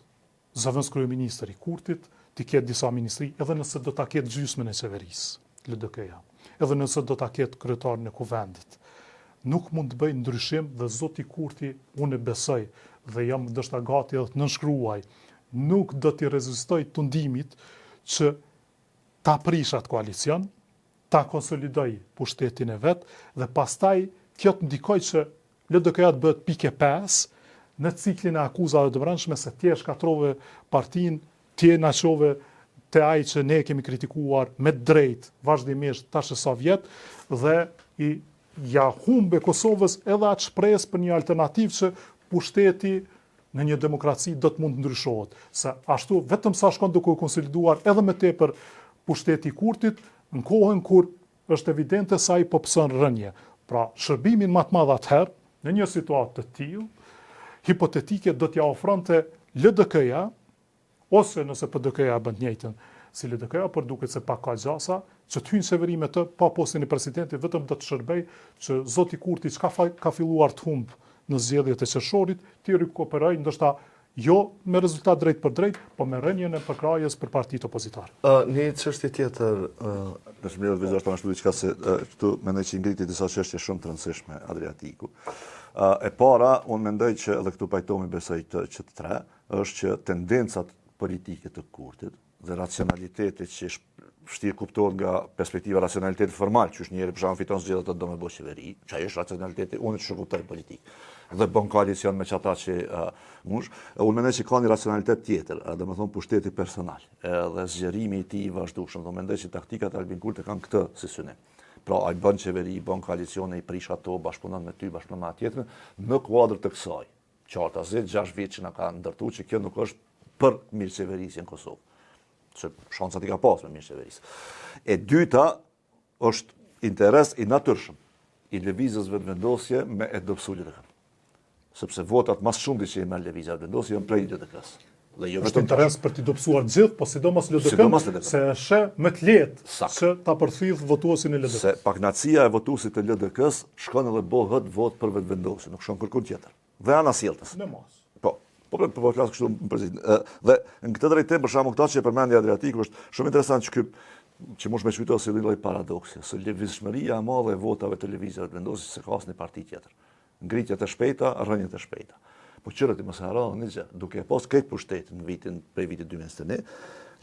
zëvendës kryeministër i Kurtit, të ketë disa ministri, edhe nëse do ta ketë gjysmën e qeverisë, LDK-ja, edhe nëse do ta ketë kryetarin e kuvendit. Nuk mund të bëj ndryshim dhe zoti Kurti, unë e besoj dhe jam ndoshta gati edhe të nënshkruaj, nuk do t'i rezistoj tundimit që ta prish atë koalicion, ta konsolidoj pushtetin e vet dhe pastaj kjo të ndikoj që LDK-ja të bëhet pikë 5 në ciklin e akuzave të brendshme se ti e shkatrove partinë, ti e naqove te ai që ne kemi kritikuar me drejt vazhdimisht tash sa vjet dhe i ja humbe Kosovës edhe atë shpresë për një alternativë që pushteti në një demokraci do të mund të ndryshohet. Se ashtu vetëm sa shkon duke u konsoliduar edhe më tepër pushteti i Kurtit, në kohën kur është evidente se ai po pëson rënje. Pra, shërbimin më të madh atëherë, në një situatë të tillë, hipotetike do t'ja ofronte LDK-ja, ose nëse PDK-ja bën të njëjtën si LDK-ja, por duket se pak ka gjasa, që të hyjnë severime të pa postin e presidentit, vetëm do të shërbej që zoti Kurti çka ka filluar të humb në zgjedhjet e qershorit, ti rikuperoj, ndoshta jo me rezultat drejt për drejt, po me rënien e përkrajës për partitë opozitare. Një çështje tjetër, Në shmirë të viziosh të më shtu diçka se këtu mendoj që i ngriti disa çështje shumë të rëndësishme Adriatiku. E para, unë mendoj që edhe këtu pajtohemi besoj që të tre, është që tendencat politike të Kurtit dhe racionaliteti që vështirë kuptohet nga perspektiva racionaliteti formal, që është njëri për shkak fiton zgjedhjet do me bëj qeveri, që ai është racionaliteti unë që kuptoj politik. Dhe bën koalicion me çata që mush, unë mendoj se ka një racionalitet tjetër, domethënë pushteti personal, dhe zgjerimi i tij i vazhdueshëm. Do mendoj se taktikat e Albin Kurti kanë këtë si synim. Pra, ai bën qeveri, bën koalicione, i prish ato, bashkëpunon me ty, bashkëpunon me tjetrën, në kuadër të kësaj. Qarta 6 vjet që na ka ndërtuar që kjo nuk është për mirëqeverisje në Kosovë. Që shancat i ka pas me mirëqeverisje. E dyta është interes i natyrshëm i lëvizjes vetëvendosje me e dobësu LDK. Sepse votat mas shumë që i merr lëvizja vetëvendosje janë prej LDK-s. Dhe jo Është interes për t'i dobësuar gjithë, po sidomos LDK, se është më të lehtë që ta përthyth votuesin e LDK. Se paknacia e votuesit të LDK-s shkon edhe bëhet vot për vetëvendosje, nuk shkon kërkun tjetër. Dhe ana sjelltës. Në mos. Po flas kështu në prezident. Dhe në këtë drejtim për shkak këta që e përmendi Adriatiku është shumë interesant që mos më shpyto si lloj paradoksi, se lëvizshmëria e madhe e votave të lëvizjeve të vendosjes se ka asnjë parti tjetër. Ngritjet e shpejta, rënjet e shpejta. Po qërët i mos harroni që duke pas këtë pushtet në prej vitit 2021,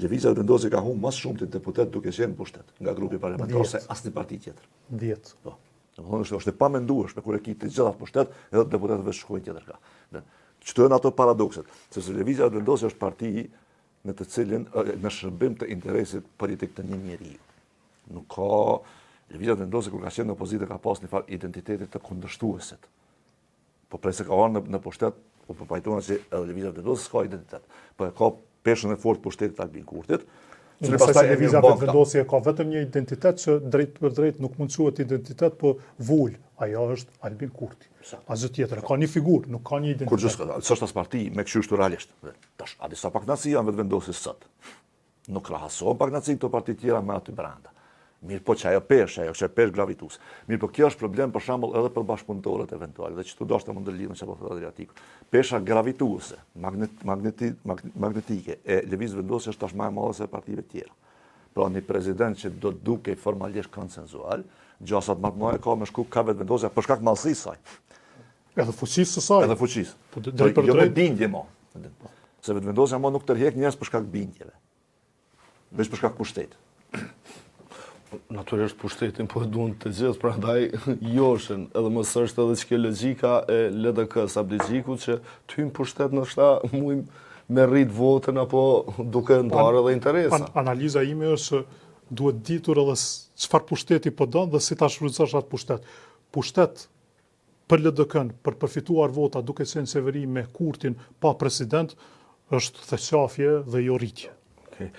lëvizja e vendosjes ka humbur më shumë të deputet duke qenë pushtet nga grupi parlamentar se asnjë parti tjetër. 10. Po. Domethënë është e pamendueshme kur e ki të gjitha pushtet edhe deputetëve shkojnë tjetër ka. Çto janë ato paradokset, sepse lëvizja e vendosjes është parti në të cilin në shërbim të interesit politik të një njeriu. Nuk ka lëvizja e vendosjes kur ka qenë në opozitë ka pas një farë identitetit të kundërshtuesit. Po presë ka ardhur në pushtet, po përpajtohen se edhe lëvizja e vendosjes ka identitet. Po e ka peshën e fortë pushtetit Albin Kurtit. Në pastaj lëvizja e vendosjes ka vetëm një identitet që drejt për drejt nuk mund quhet identitet, po vul. Ajo është Albin Kurti. Asgjë tjetër, ka një figurë, nuk ka një identitet. Kur gjithë s'është as parti me kështu realisht. Tash, a disa paknaci janë vetëvendosjes sot. Nuk krahasohen paknaci këto parti tjera me aty brenda. Mirë po që ajo që pesh gravitues. Mirë po kjo është problem për shembull edhe për bashkëpunëtorët eventuale, dhe që tu dashta mund të lidhen çapo thotë Adriatiku. Pesha gravituese, magnetike e lëvizjes vendosjes është tash më e madhe se partive tjera. Pra një president që do të duke formalisht konsensual, gjasat më të mëdha ka me shku ka vetëvendosja për shkak mallësisë saj. Edhe fuqisë së saj. Edhe fuqisë. Po drejt për jo me drejt. bindje mo. Se vetëvendosja mo nuk tërheq njerëz për shkak bindjeve. Veç për shkak pushtetit. Natyrisht pushtetin po e duan të gjithë, prandaj joshen, edhe mos është edhe çka logjika e LDK-s Abdixhikut që të hyjnë pushtet ndoshta mujm me rrit votën apo duke ndarë edhe interesa. Analiza ime është duhet ditur edhe çfarë pushteti po don dhe si ta shfrytëzosh atë pushtet. Pushtet për LDK-n, për përfituar vota duke qenë qeveri me Kurtin pa president, është theqafje dhe jo rritje. Okay.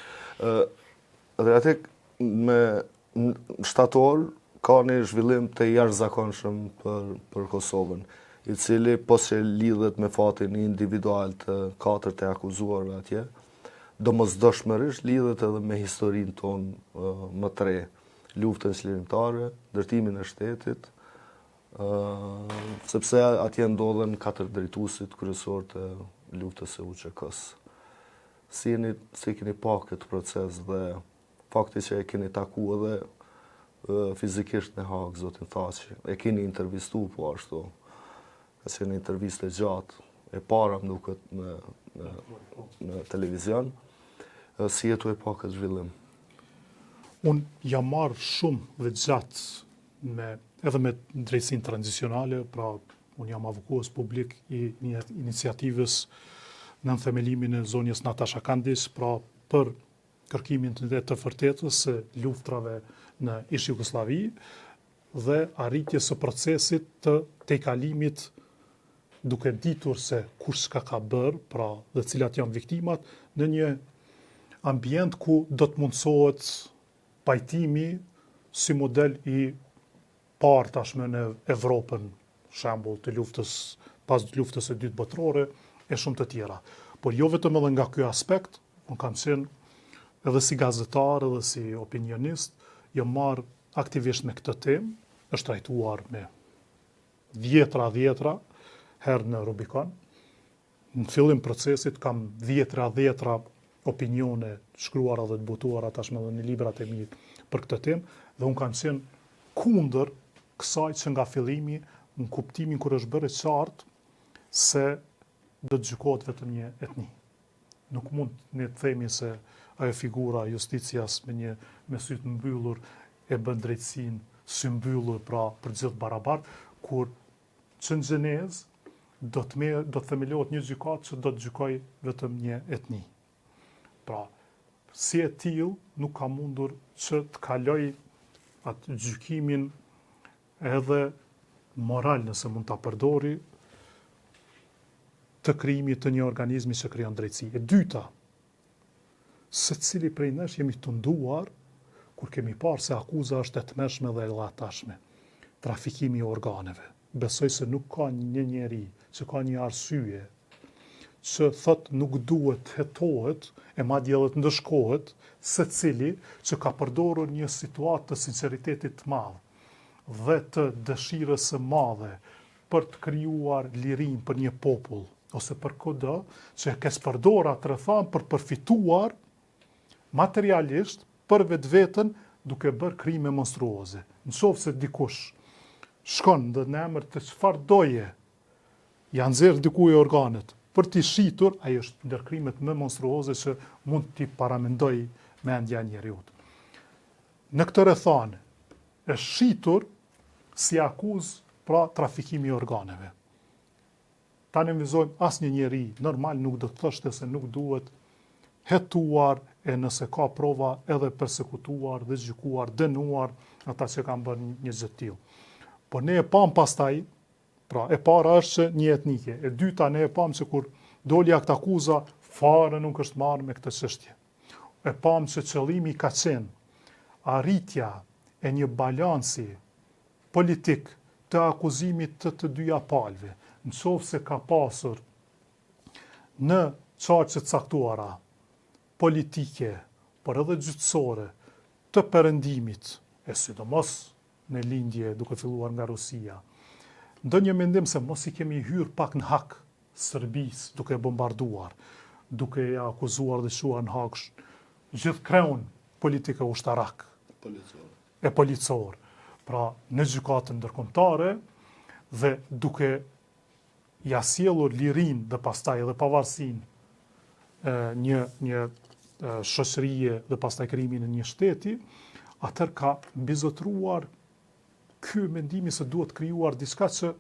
Adriatik, me shtator ka një zhvillim të jashtëzakonshëm për Kosovën, i cili pas që lidhet me fatin individual të 4 të akuzuarve atje, domosdoshmërisht lidhet edhe me historinë tonë më të re, luftën çlirimtare, ndërtimin e shtetit, sepse atje ndodhen 4 drejtuesit kryesor të luftës së UÇK-s. Si keni pa këtë proces dhe fakti që e keni taku edhe fizikisht në Hagë, zotin Thaçi, e keni intervistu po ashtu, ka qenë një intervistë e gjatë, e para më duket në televizion, si jetu e pa këtë zhvillim? Unë jam marrë shumë dhe gjatë edhe me drejtësinë tranzicionale, pra unë jam avokues publik i një iniciativës në themelimin e zonjës Natasha Kandish, pra për kërkimin të vërtetës së luftrave në ish Jugosllavi dhe arritjes së procesit të tejkalimit duke ditur se kush ka bërë, pra dhe cilat janë viktimat, në një ambient ku do të mundsohet pajtimi si model i parë tashmë në Evropën, shembull të luftës pas luftës së dytë botërore e shumë të tjera. Por jo vetëm edhe nga ky aspekt, unë kam qenë edhe si gazetar edhe si opinionist, jam marrë aktivisht me këtë temë, është trajtuar me dhjetra herë në Rubicon. Në fillim procesit kam dhjetra opinione shkruara dhe të botuara tashmë edhe në librat e mi për këtë temë, dhe unë kam qenë kundër kësaj që nga fillimi në kuptimin kur është bërë qartë se do të gjykohet vetëm një etni. Nuk mund ne të themi se ajo figura justicias me sytë mbyllur e bën drejtësinë sy mbyllur, pra për gjithë barabart, kur që në gjenezë do të themelohet një gjykatë që do të gjykoj vetëm një etni. Pra, si e tillë nuk ka mundur që të kaloj atë gjykimin edhe moral, nëse mund ta përdori, të krijimit të një organizmi që krijon drejtësi. E dyta, secili prej nesh jemi të nduar kur kemi parë se akuza është e tmeshme dhe e llatashme. Trafikimi i organeve. Besoj se nuk ka një njeri që ka një arsye që thot nuk duhet hetohet e madje edhe të ndëshkohet secili që ka përdorur një situatë të sinqeritetit të madh dhe të dëshirës së madhe për të krijuar lirinë për një popull ose për kudo që kes përdor atë rrethon për përfituar materialisht për vetveten duke bërë krime monstruoze. Nëse dikush shkon dhe në emër të çfarë doje ja nxjerr dikujt organet për t'i shitur, ai është ndër krimet më monstruoze që mund t'i paramendoj mendja e njeriut. Në këtë rrethon është shitur si akuzë pra trafikimi i organeve. Ta ne vizojmë asnjë njeri normal nuk do të thoshte se nuk duhet hetuar e nëse ka prova edhe persekutuar dhe gjykuar, dënuar ata që kanë bërë një gjë të tillë. Po ne e pam pastaj, pra e para është që një etnike, e dyta ne e pam që kur doli akt akuza fare nuk është marrë me këtë çështje. E pam që qëllimi ka qenë arritja e një balansi politik të akuzimit të dyja palëve, nëse ka pasur në çarçe të caktuara politike, por edhe gjyqësore të perëndimit, e sidomos në lindje duke filluar nga Rusia. Ndonjë mendim se mos i kemi hyrë pak në hak Serbisë duke bombarduar, duke ja akuzuar dhe shuar në hak gjithë kreun politike ushtarak e policor. Pra në gjykatën ndërkombëtare dhe duke ja sjellur lirinë dhe pastaj edhe pavarësinë një shoqërie dhe pastaj krijimin e një shteti, atëherë ka mbizotruar ky mendimi se duhet krijuar diçka që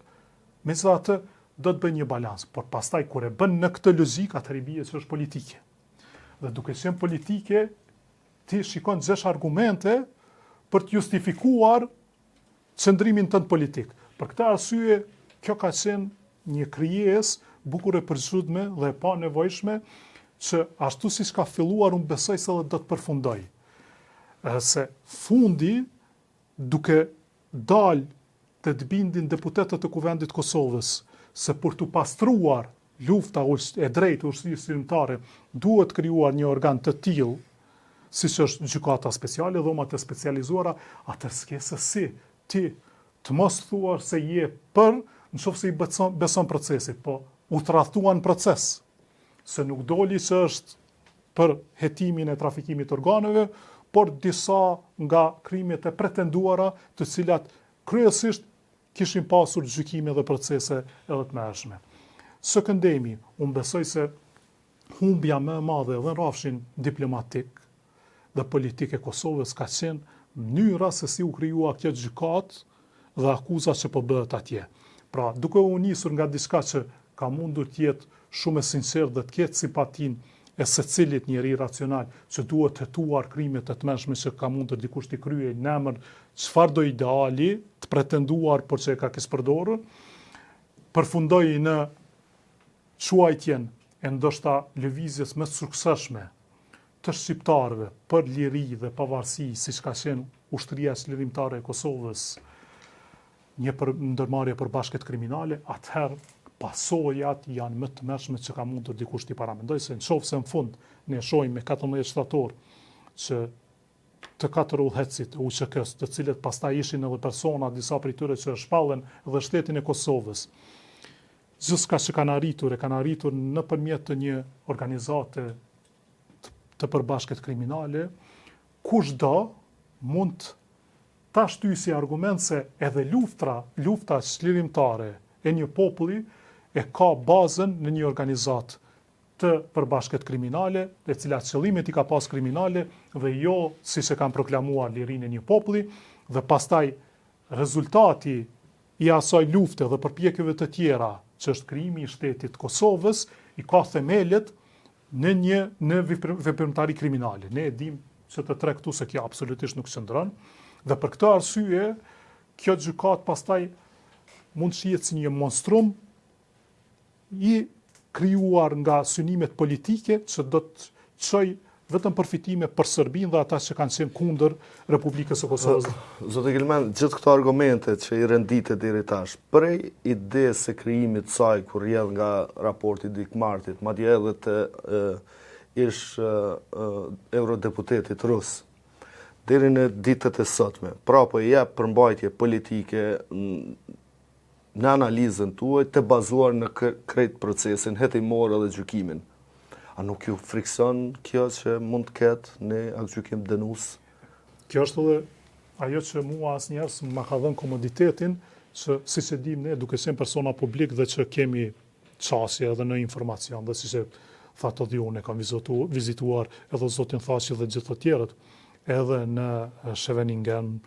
megjithatë do të bëjë një balans, por pastaj kur e bën në këtë logjik, atëherë bie që është politike. Dhe duke qenë politike, ti shikon 6 argumente për të justifikuar qëndrimin tënd politik. Për këtë arsye, kjo ka qenë një krijesë bukur e përshtatshme dhe e pa nevojshme që ashtu siç ka filluar unë besoj se edhe do të përfundoj. Se fundi duke dalë të bindin deputetët të Kuvendit Kosovës se për të pastruar lufta e drejtë ushtrisë shqiptare duhet krijuar një organ të tillë, siç është gjykata speciale, dhomat e specializuara, atë s'ke se si ti të mos thuar se je për, nëse i beson procesit, po u tradhtuan proces, se nuk doli që është për hetimin e trafikimit organeve, por disa nga krimet e pretenduara, të cilat kryesisht kishin pasur gjykime dhe procese edhe të mëshme. Së këndemi, unë besoj se humbja më e madhe dhe në rrafshin diplomatik dhe politik e Kosovës ka qenë mënyra se si u krijua kjo gjykatë dhe akuza që po bëhet atje. Pra, duke u nisur nga diçka që ka mundur të jetë shumë e sinqertë dhe të ketë simpatin e secilit njeri racional që duhet të hetuar krimet e tmerrshme që ka mundër dikush t'i kryej në emër çfarëdo ideali të pretenduar por që e ka përdorur, përfundoi në quajtjen e ndoshta lëvizjes më të suksesshme të shqiptarëve për liri dhe pavarësi, siç ka qenë ushtria çlirimtare e Kosovës, një ndërmarrje për bashkët kriminale, atëherë pasojat janë më të mëshme që ka mundur dikush t'i paramendoj, se nëse në fund ne shohim me 14 shtator që të 4 udhëhecit UÇK-s, të cilët pastaj ishin edhe persona, disa prej tyre që shpallen dhe shtetin e Kosovës, gjithçka që kanë arritur nëpërmjet të një organizate të përbashkët kriminale, kushdo mund ta shtyjë si argument se edhe lufta çlirimtare e një populli e ka bazën në një organizat të përbashkët kriminale, e cila qëllimet i ka pas kriminale dhe jo si se kanë proklamuar lirinë e një populli, dhe pastaj rezultati i asaj lufte dhe përpjekjeve të tjera, që është krijimi i shtetit Kosovës, i ka themelet në veprimtari kriminale. Ne e dim që të tre këtu se kjo absolutisht nuk qëndron, dhe për këtë arsye, kjo gjykat pastaj mund shihet si një monstrum i krijuar nga synimet politike që do të çojë vetëm përfitime për Serbinë dhe ata që kanë qenë kundër Republikës së Kosovës. Zotë Gilman, gjithë këto argumente që i rendite deri tash, prej idesë së krijimit të saj kur rrjedh nga raporti Dick Martit, madje edhe të ish eurodeputetit rus, deri në ditët e sotme, pra po i jep përmbajtje politike në analizën tuaj të bazuar në krejt procesin hetimor dhe gjykimin. A nuk ju frikson kjo që mund të ketë në aktgjykim dënues? Kjo është edhe ajo që mua asnjëherë më ka dhënë komoditetin që siç e dim ne duke qenë persona publik dhe që kemi çasje edhe në informacion dhe siç e thatë edhe unë kam vizituar edhe zotin Thaçi dhe gjithë të tjerët edhe në Scheveningen,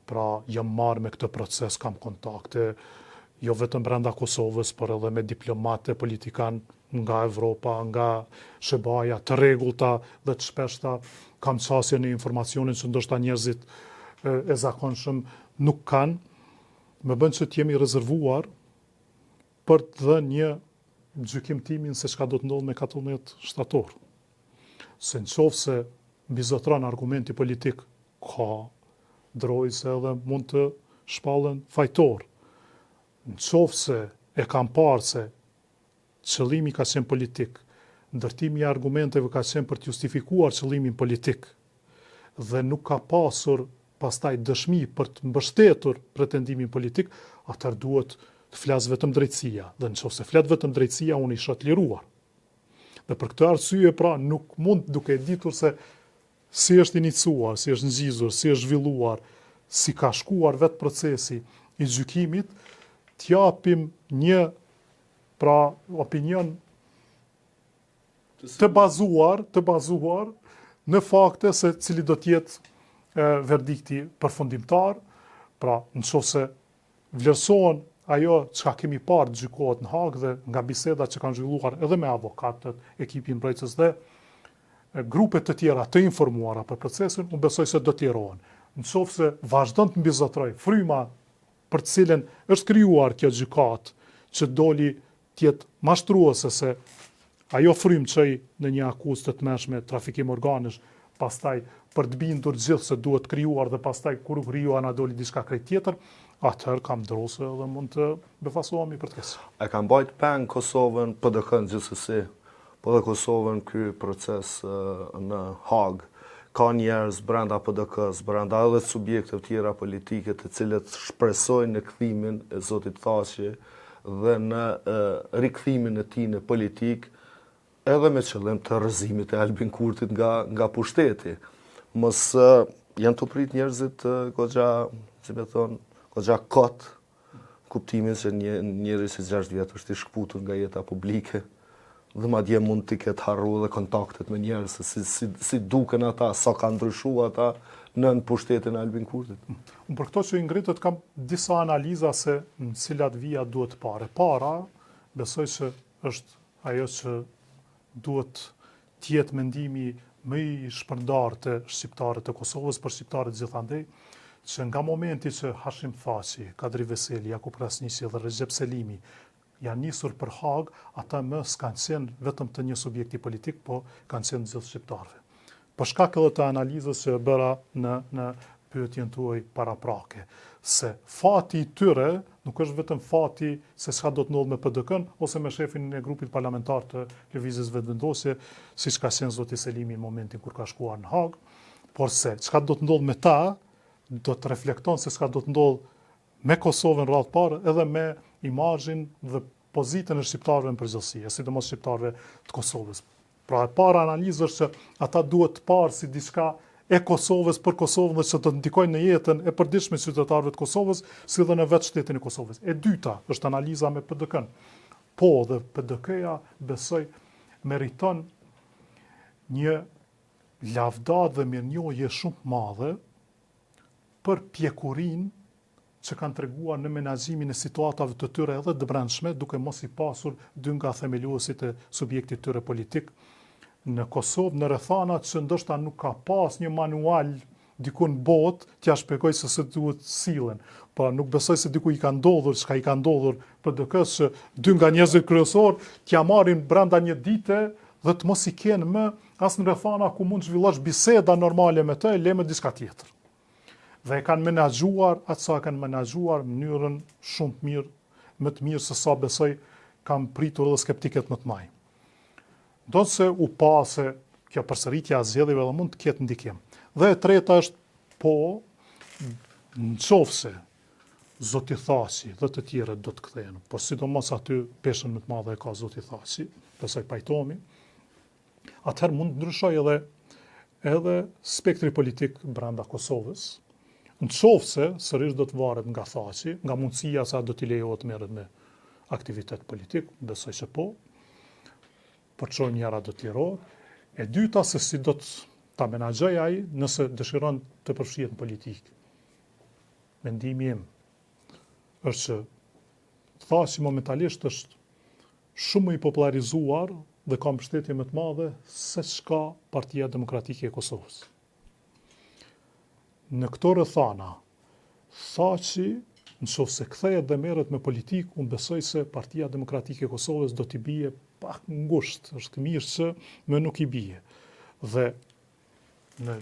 pra jam marrë me këtë proces, kam kontakte jo vetëm brenda Kosovës, por edhe me diplomate, politikan nga Evropa, nga SBA-ja, të rregullta dhe të shpeshta, kam çasje në informacionin që ndoshta njerëzit e zakonshëm nuk kanë, më bën që të jemi rezervuar për të dhënë një gjykim timin se çka do të ndodhë me 14 shtator. Se nëse mbizotron argumenti politik, ka drojse edhe mund të shpallen fajtor. Nëse e kam parë se qëllimi ka qenë politik, ndërtimi i argumenteve ka qenë për të justifikuar qëllimin politik, dhe nuk ka pasur pastaj dëshmi për të mbështetur pretendimin politik, atëherë duhet të flas vetëm drejtësia. Dhe nëse flet vetëm drejtësia, unë isha të liruar. Dhe për këtë arsye pra nuk mund, duke ditur se si është iniciuar, si është nxizur, si është zhvilluar, si ka shkuar vetë procesi i gjykimit, t'japim një opinion të bazuar në fakte se cili do t'jetë verdikti përfundimtar, pra nëse vlerësohen ajo çka kemi parë gjykohet në Hagë dhe nga bisedat që kanë zhvilluar edhe me avokatët, ekipin mbrojtës dhe grupe të tjera të informuara për procesin, unë besoj se do t'jerohen. Nëse vazhdon të mbizotroj fryma për të cilën është krijuar kjo gjykat, që doli tjetë mashtruese se ajo frymë çoi në një akuzë të tmerrshme trafikim organësh, pastaj për të bindur gjithë se duhet krijuar dhe pastaj kur u krijua na doli diçka krejt tjetër, atëherë kam drosë dhe mund të befasohemi për të kësaj. E ka mbajt peng Kosovën PDK-n gjithsesi, po dhe Kosovën ky proces në Hagë. Ka njerëz brenda PDK-s, brenda edhe subjekte tjera politike të cilët shpresojnë në kthimin e zotit Thaçi dhe në rikthimin e tij në politik, edhe me qëllim të rrëzimit e Albin Kurtit nga pushteti. Mos janë të prit njerëzit goxha kot, kuptimin se njëri si 6 vjet është i shkputur nga jeta publike, dhe madje mund t'i ketë harru dhe kontaktet me njerëz, si duken ata, sa ka ndryshuar ata në pushtetin e Albin Kurtit. Unë për këto që i ngritët kam disa analiza se në cilat vija duhet pare. Para, besoj që është ajo që duhet tjetë mendimi më i shpërndar të shqiptarët të Kosovës për shqiptarët gjithandej, që nga momenti që Hashim Thaçi, Kadri Veseli, Jakub Krasniqi dhe Recep Selimi janë nisur për Hag, ata më s'kanë qenë vetëm të një subjekti politik, po kanë qenë gjithë shqiptarëve. Për shkak edhe të analizës që bëra në pyetjen tuaj paraprake, se fati i tyre nuk është vetëm fati se çka do të ndodhë me PDK-n ose me shefin e grupit parlamentar të lëvizjes vetëvendosje, siç ka qenë zoti Selimi në momentin kur ka shkuar në Hag, por se çka do të ndodhë me ta, do të reflekton se çka do të ndodhë me Kosovën radhë parë edhe me imazhin dhe pozitën e shqiptarëve në përgjithësi, sidomos shqiptarëve të Kosovës. Pra e para analizë është që ata duhet të parë si diçka e Kosovës për Kosovën dhe që të ndikojnë në jetën e përditshme të qytetarëve të Kosovës, si dhe në vetë shtetin e Kosovës. E dyta është analiza me PDK-n. Po, dhe PDK-ja besoj meriton një lavdat dhe mirënjohje shumë madhe për pjekurinë që kanë treguar në menaxhimin e situatave të tyre edhe të brendshme, duke mos i pasur dy nga themeluesit e subjektit tyre politik në Kosovë, në rrethana që ndoshta nuk ka pas një manual diku në botë t'ja shpjegoj se si duhet sillen. Po nuk besoj se diku i ka ndodhur çka i ka ndodhur PDK-s që dy nga njerëzit kryesor t'ja marrin brenda një dite dhe të mos i kenë më as në rrethana ku mund të zhvillosh biseda normale me të, le me diçka tjetër. Dhe e kanë menaxhuar atë sa kanë menaxhuar në mënyrën shumë të mirë, më të mirë se sa besoj kanë pritur edhe skeptikët më të mëdhenj. Do se u pa se kjo përsëritja e zgjedhjeve edhe mund të ketë ndikim. Dhe e treta është po, nëse zoti Thaçi dhe të tjerët do të kthehen, por sidomos aty peshën më të madhe e ka zoti Thaçi, besoj pajtohemi, atëherë mund të ndryshojë edhe spektri politik brenda Kosovës. Nëse sërish do të varet nga Thaçi, nga mundësia sa do t'i lejohet merret me aktivitet politik, besoj se po. Për çon njëra do të lirohet. E dyta se si do të ta menaxhoj ai nëse dëshiron të përfshihet në politikë. Mendimi im është që Thaçi momentalisht është shumë i popularizuar dhe ka mbështetje më të madhe se çka Partia Demokratike e Kosovës. Në këto rrethana, Thaçi nëse kthehet dhe merret me politikë, unë besoj se Partia Demokratike e Kosovës do t'i bie pak ngushtë, është mirë që më nuk i bie. Dhe në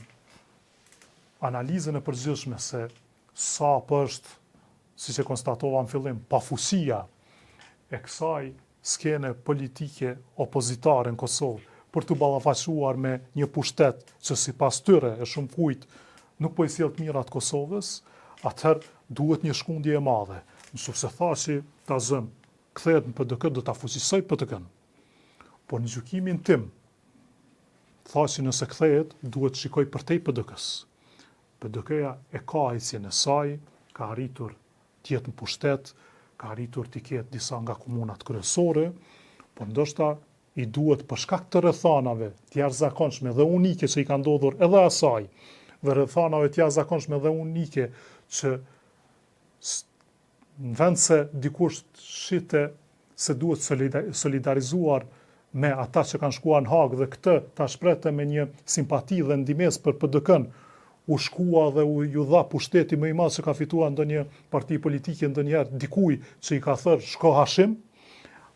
analizën e përgjithshme se sa është, siç e konstatova në fillim, pafuqësia e kësaj skene politike opozitare në Kosovë për të ballafaqsuar me një pushtet që sipas tyre e shumë kujt nuk po i sjell të mirat Kosovës, atëherë duhet një shkundje e madhe. Nëse Thaçi ta zëm, kthehet në PDK, do ta fuqisoj PDK-n. Por në gjykimin tim, Thaçi nëse kthehet, duhet shikoj përtej PDK-s. PDK-ja e ka ecjen e saj, ka arritur të jetë në pushtet, ka arritur të ketë disa nga komunat kryesore, por ndoshta i duhet për shkak të rrethanave të jashtëzakonshme dhe unike që i ka ndodhur edhe asaj, dhe rrethanave të jashtëzakonshme dhe unike që në vend se dikush shite se duhet solidarizuar me ata që kanë shkuar në Hag dhe këtë ta shprehte me një simpati dhe ndihmës për PDK-n, u shkua dhe ju dha pushteti më i madh që ka fituar ndonjë parti politike ndonjëherë dikuj që i ka thënë shko Hashim,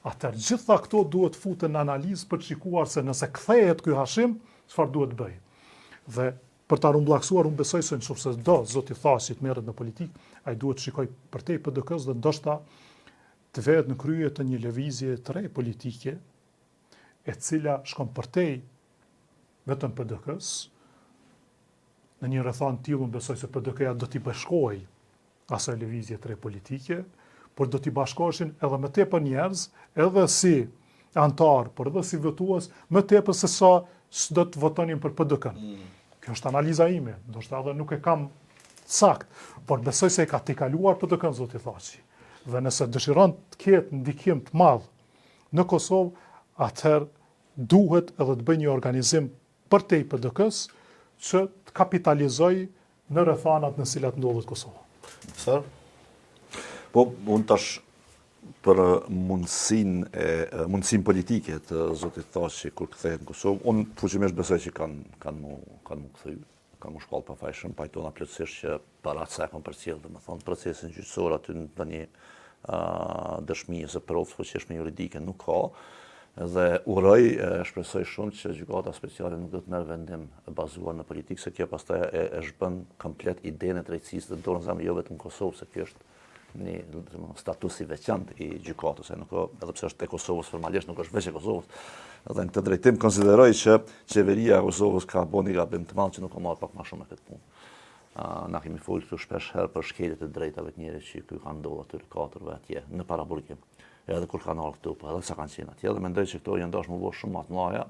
atëherë gjitha këto duhet futen në analizë për të shikuar se nëse kthehet ky Hashim, çfarë duhet bëj. Dhe për ta rumbullaksuar, unë besoj se nëse do zoti Thaçi të merret në politikë, ai duhet të shikoj përtej PDK-s dhe ndoshta të vetë në krye të një lëvizje të re politike, e cila shkon përtej vetëm PDK-s. Në një rrethan të tillë, unë besoj se PDK-ja do t'i bashkojë asaj lëvizje të re politike, por do t'i bashkoheshin edhe më tepër njerëz, edhe si antar, por edhe si votues, më tepër se sa do të votonin për PDK-n. Kjo është analiza ime, ndoshta edhe nuk e kam sakt, por besoj se e ka tejkaluar PDK-n zoti Thaçi. Dhe nëse dëshiron të ketë ndikim të madh në Kosovë, atëherë duhet edhe të bëjë një organizim përtej PDK-s që të kapitalizoj në rrethanat në cilat ndodhet Kosova. Sër? Po, unë tash për mundësinë politike të zotit Thaçi kur kthehet në Kosovë, unë fuqimisht besoj që kanë mu kthy, kanë mu shpall pafajshëm, pajtona plotësisht që para sa kanë përcjell, domethënë procesin gjyqësor aty tani dëshmi ose provë fuqishme juridike nuk ka. Dhe uroj, shpresoj shumë që gjykata speciale nuk do të merr vendim bazuar në politikë, se kjo pastaj e zhbën komplet idenë e drejtësisë të dorën zamë jo vetëm në Kosovë, se kjo është një status i veçantë i gjykatës, edhe pse është e Kosovës formalisht nuk është veç e Kosovës. Dhe në këtë drejtim konsideroj që qeveria e Kosovës ka bën një gabim të madh që nuk ka marrë pak më shumë me këtë punë. Na kemi folur këtu shpesh herë për shkeljet e drejtave të njerëzit që ky kanë ndodhur aty katërve atje në paraburgim. Edhe kur kanë ardhur këtu, edhe sa kanë qenë atje, dhe mendoj që këto janë dashur më bësh shumë më të mëdha,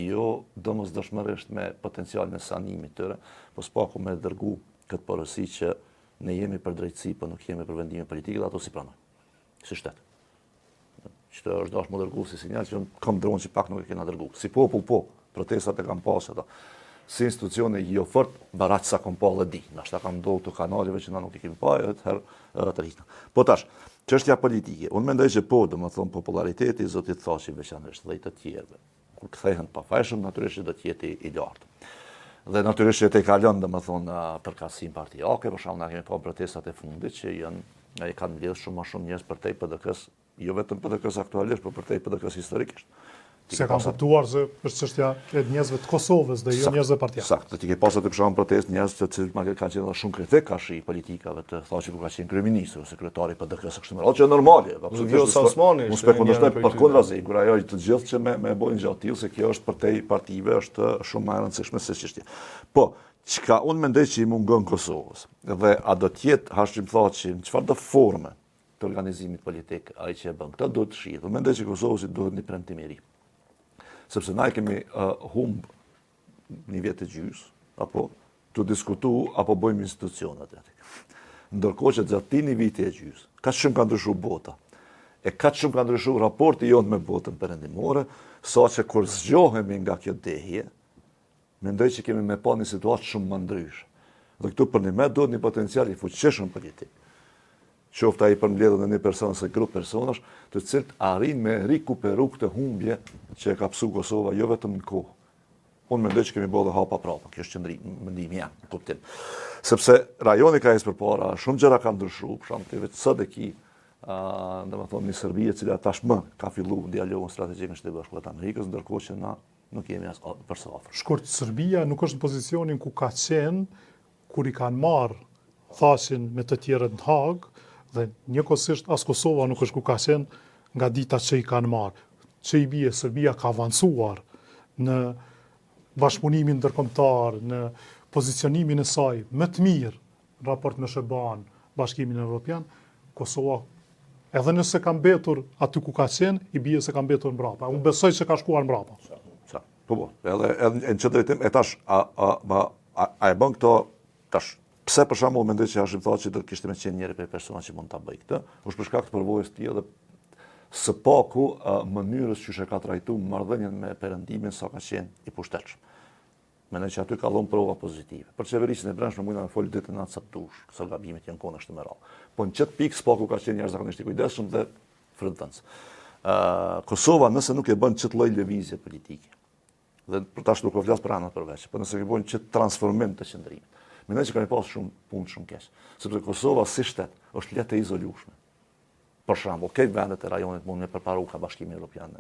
jo domosdoshmërisht me potencialin e sanimit tyre, po s'paku me dërgu këtë porosi që ne jemi për drejtësi, po nuk jemi për vendime politike, dhe ato si pranojnë, si shtet. Që është dashur më dërgu si sinjal që kam dronë që pak nuk e kena dërgu. Si popull po, protestat e kam pas ato. Si institucione jo fort, barat sa kam pa dhe di. Nashta kam ndodhur të kanaleve që na nuk i kemi pa, edhe herë të rritna. Po tash, çështja politike. Unë mendoj që po, domethënë populariteti i zotit Thaçi veçanërisht dhe i të tjerëve, kur kthehen pafajshëm, natyrisht do të jetë i lartë. Dhe natyrisht që e ka lënë domethënë përkatësinë partijake, për shembull na kemi pa protestat e fundit që kanë mbledhur shumë njerëz për te PDK-s, jo vetëm PDK-s aktualisht, por për te PDK-s historikisht. Se kanë kuptuar se është çështja e njerëzve të Kosovës dhe jo njerëzve partijake. Saktë, ti ke pasur të përshkruan protestë njerëz të cilët magari kanë qenë shumë kritik kashi politikave të Thaçi kur ka qenë kryeminist ose kryetari i PDK-s kështu me radhë, që është normale, absolutisht. Unë spekulacion përkundrazi, kur ajo të gjithë që me bojnë gjatë tillë se kjo është për te partive është shumë më e rëndësishme se çështja. Po, çka unë mendoj që i mungon Kosovës, dhe a do të jetë Hashim Thaçi në çfarëdo forme të organizimit politik ai që e bën këtë, do të shihet. Unë mendoj që Kosovës i duhet një premtim i ri. Sepse na kemi humb një vit të gjys, apo të diskutu, apo bëjmë institucionet aty. Ndërkohë që gjatë një viti e gjys, kaq shumë ka ndryshuar bota. E kaq shumë ka ndryshuar raporti jonë me botën perëndimore, saqë kur zgjohemi nga kjo dehje, mendoj që kemi me pa një situatë shumë më ndryshe. Dhe këtu për një duhet një potencial i fuqishëm politik. Qoftë ai përmbledhur në një person ose grup personash, të cilët arrin me rikuperu këtë humbje që e ka psu Kosova jo vetëm në kohë. Unë mendoj që kemi bërë hapa prapa, kjo është mendimi jam, kuptim. Sepse rajoni ka ecë përpara, shumë gjëra kanë ndryshuar, për shembull vetë SADC-i, domethënë në Serbi, e cila tashmë ka filluar dialogun strategjik me Shtetet Bashkuara të Amerikës, ndërkohë që na nuk jemi as për sa afër. Shkurt, Serbia nuk është në pozicionin ku ka qenë kur i kanë marrë Thaçin me të tjerët në Hag, dhe njëkohësisht as Kosova nuk është ku ka qenë nga dita që i kanë marrë. Që i bie, Serbia ka avancuar në bashkëpunimin ndërkombëtar, në pozicionimin e saj më të mirë në raport me SHBA-n, Bashkimin Evropian. Kosova, edhe nëse ka mbetur aty ku ka qenë, i bie se ka mbetur mbrapa. Unë besoj se ka shkuar mbrapa. Po, edhe në çdo drejtim, e tash a e bën këto tash. Pse për shembull mendoj që Hashim Thaçi do të kishte më qenë njëri prej personave që mund ta bëj këtë, është për shkak të përvojës së tij dhe së paku mënyrës që ka trajtuar marrëdhënien me perëndimin sa ka qenë i pushtetshëm. Mendoj që aty ka dhënë prova pozitive. Për qeverisjen e brendshme mund ta fol ditë natë sa dush, sa gabimet janë konë ashtu me radhë. Po në çet pikë spaku ka qenë jashtëzakonisht i kujdesshëm dhe frymëdhënës. Kosova nëse nuk e bën çet lloj lëvizje politike. Dhe për tash nuk po flas për anët përveç, por nëse e bën çet transformim të qendrimit. Mendoj që kanë pas shumë punë shumë keq, sepse Kosova si shtet është lehtë e izolueshme. Për shembull, këtë vendet e rajonit mund me përparu ka Bashkimi Evropian,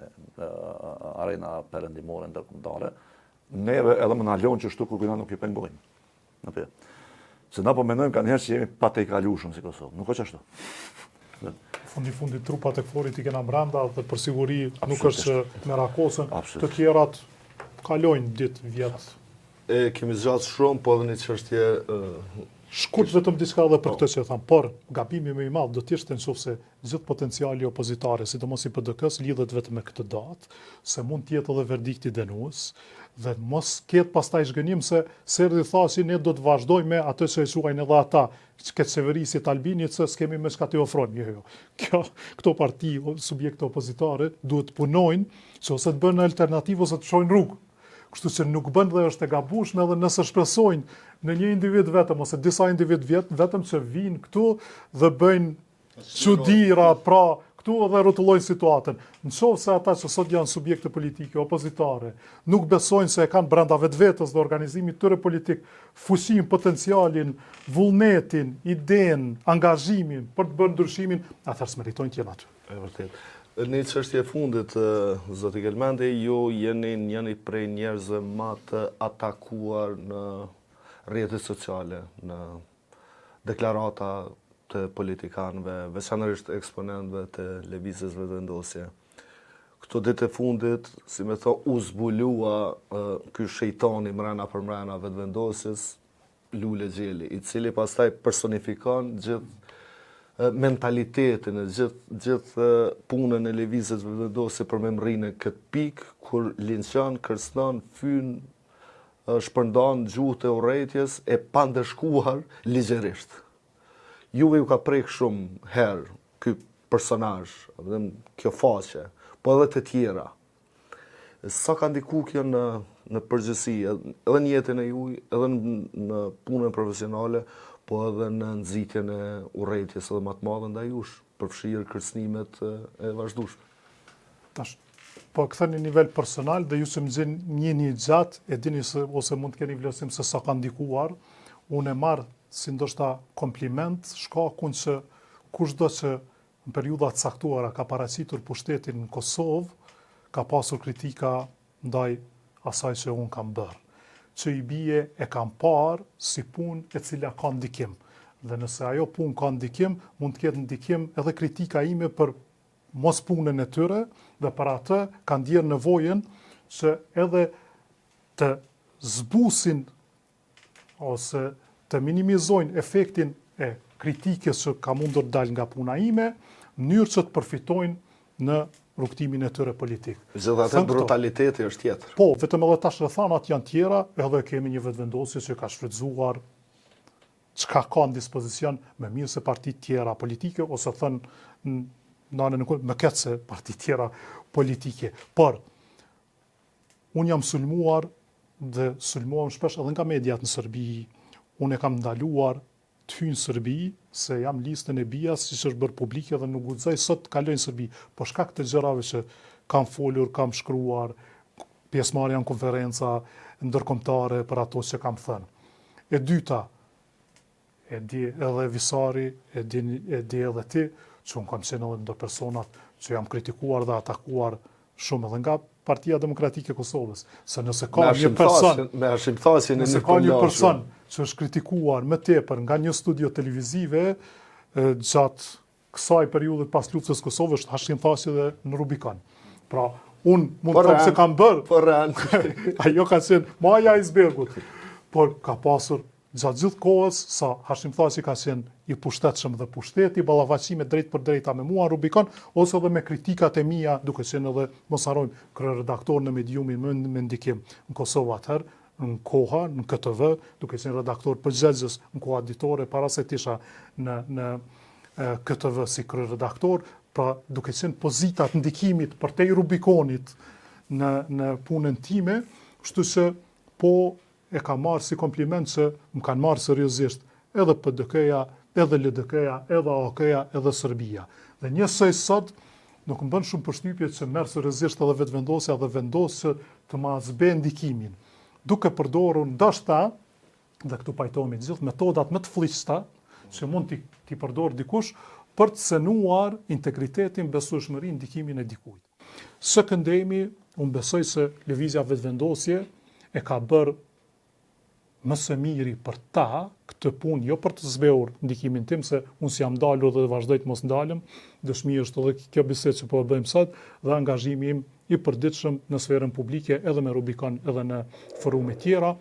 arena perëndimore ndërkombëtare, neve edhe më na lënë që shtu kur na nuk i pengojmë. Se na po mendojmë kanë herë që jemi pa të kalueshëm si Kosovë, nuk është ashtu. Fundi trupat e këforit i kena brenda dhe për siguri nuk është që me rakosën, të tjerat kalojnë ditë, vjet. Kemi zgjatur shumë, po edhe një çështje shkurt vetëm diçka edhe për këtë që tham, por gabimi më i madh do të ishte nëse gjithë potenciali opozitare, sidomos i PDK-s, lidhet vetëm me këtë datë, se mund të jetë edhe verdikti dënues, dhe mos ketë pastaj zhgënim se erdhi Thaçi ne do të vazhdojmë me atë që e quajnë edhe ata, këtë qeverisit Albinit, se s'kemi me çka të ofrojmë. Jo. Këto parti, subjekte opozitare duhet të punojnë, që ose të bëjnë alternativë ose të çojnë rrugë. Kështu që nuk bën dhe është e gabueshme edhe nëse shpresojnë në një individ vetëm ose disa individ vetëm që vinë këtu dhe bëjnë çudira, pra këtu edhe rrotullojnë situatën. Nëse ata që sot janë subjekte politike, opozitare, nuk besojnë se e kanë brenda vetvetes dhe organizimit tyre politik fuqinë, potencialin, vullnetin, idenë, angazhimin për të bërë ndryshimin, atëherë s'meritojnë të jenë aty. E vërtet. Në çështje e fundit, zoti Gelmandi, ju jeni njëri prej njerëzve më të atakuar në rrjetet sociale, në deklarata të politikanëve, veçanërisht eksponentëve të lëvizjes vetëvendosje. Këto ditë e fundit, si me thon, u zbulua ky shejtani mrena për mrena vetëvendosjes, Lule Gjeli, i cili pastaj personifikon gjithë mentalitetin e gjithë punën e lëvizjes vetëvendosje për me mrinë këtë pikë kur linçon, kërcënon, fyn, shpërndan gjuhë të urrëties e pandëshkuar ligjerisht. Juve ju ka prek shumë herë ky personazh, kjo faqe, po edhe të tjera. Sa ka ndiku kjo në përgjithësi, edhe në jetën e juaj, edhe në punën profesionale, po edhe në nxitjen e urrëties edhe më të madhe ndaj jush, përfshirë kërcënimet e vazhdueshme. Tash, po këthe në nivel personal dhe ju që më gjenë një gjatë, e dini se, ose mund të keni vlerësim se sa ka ndikuar, unë e marë si ndoshta kompliment, shkakun që kushdo që në periudat caktuara ka paraqitur pushtetin në Kosovë, ka pasur kritika ndaj asaj që unë kam bërë. Që i bie e kam parë si punë e cila ka ndikim. Dhe nëse ajo punë ka ndikim, mund të ketë ndikim edhe kritika ime për mos punën e tyre, dhe për atë kanë ndjerë nevojën që edhe të zbusin ose të minimizojnë efektin e kritikës që ka mundur dal nga puna ime, në mënyrë që të përfitojnë në rrugtimin e tyre politik. Gjithatë brutaliteti është tjetër. Po, vetëm edhe tash rrethanat janë tjera, edhe kemi një vetëvendosje që ka shfrytzuar çka ka në dispozicion më mirë se partitë tjera politike, ose thënë në anën më keq se partitë tjera politike. Por unë jam sulmuar dhe sulmohem shpesh edhe nga mediat në Serbi. Unë e kam ndaluar të hyjë në Serbi, se jam listën e BIA-s që është bërë publike dhe nuk guxoj sot të kaloj në Serbi. Po shkak të gjërave që kam folur, kam shkruar, pjesëmarrja në konferenca ndërkombëtare për ato që kam thënë. E dyta, e di edhe Visari, e di edhe ti, që unë kam qenë edhe ndër personat që jam kritikuar dhe atakuar shumë edhe nga Partia Demokratike e Kosovës. Se nëse ka një person, nëse ka një person që është kritikuar më tepër nga një studio televizive gjatë kësaj periudhe pas luftës së Kosovës, është Hashim Thaçi dhe në Rubikon. Pra, unë mund të them se kam bërë. Ajo ka qenë maja e icebergut. Por ka pasur gjatë gjithë kohës sa Hashim Thaçi ka qenë i pushtetshëm dhe pushteti, ballafaqime drejt për drejta me mua në Rubikon, ose edhe me kritikat e mia, duke qenë edhe, mos harrojmë, kryeredaktor në Mediumin me ndikim në Kosovë atëherë, në koha, në KTV, duke qenë redaktor përgjegjës në koha ditore, para se tisha në KTV si kryeredaktor, pra duke qenë pozitat ndikimit për te i Rubikonit në punën time, kështu që po e ka marrë si kompliment që më kanë marrë seriozisht edhe PDK-ja, edhe LDK-ja, edhe AK-ja, edhe Serbia. Dhe njësoj sot nuk më bën shumë përshtypje që merr seriozisht edhe vetëvendosja dhe vendos që të ma zbe ndikimin, duke përdorur ndoshta, dhe këtu pajtohemi të gjithë, metodat më të fllihshta që mund t'i përdor dikush për të cenuar integritetin, besueshmërinë, ndikimin e dikujt. Së këndemi, unë besoj se lëvizja vetëvendosje e ka bërë më së miri për ta këtë punë, jo për të zbehur ndikimin tim, se unë si jam dalur dhe vazhdoj të mos ndalem, dëshmi është edhe kjo bisedë që po e bëjmë sot, dhe angazhimi im i përditshëm në sferën publike, edhe me Rubikon, edhe në forume tjera,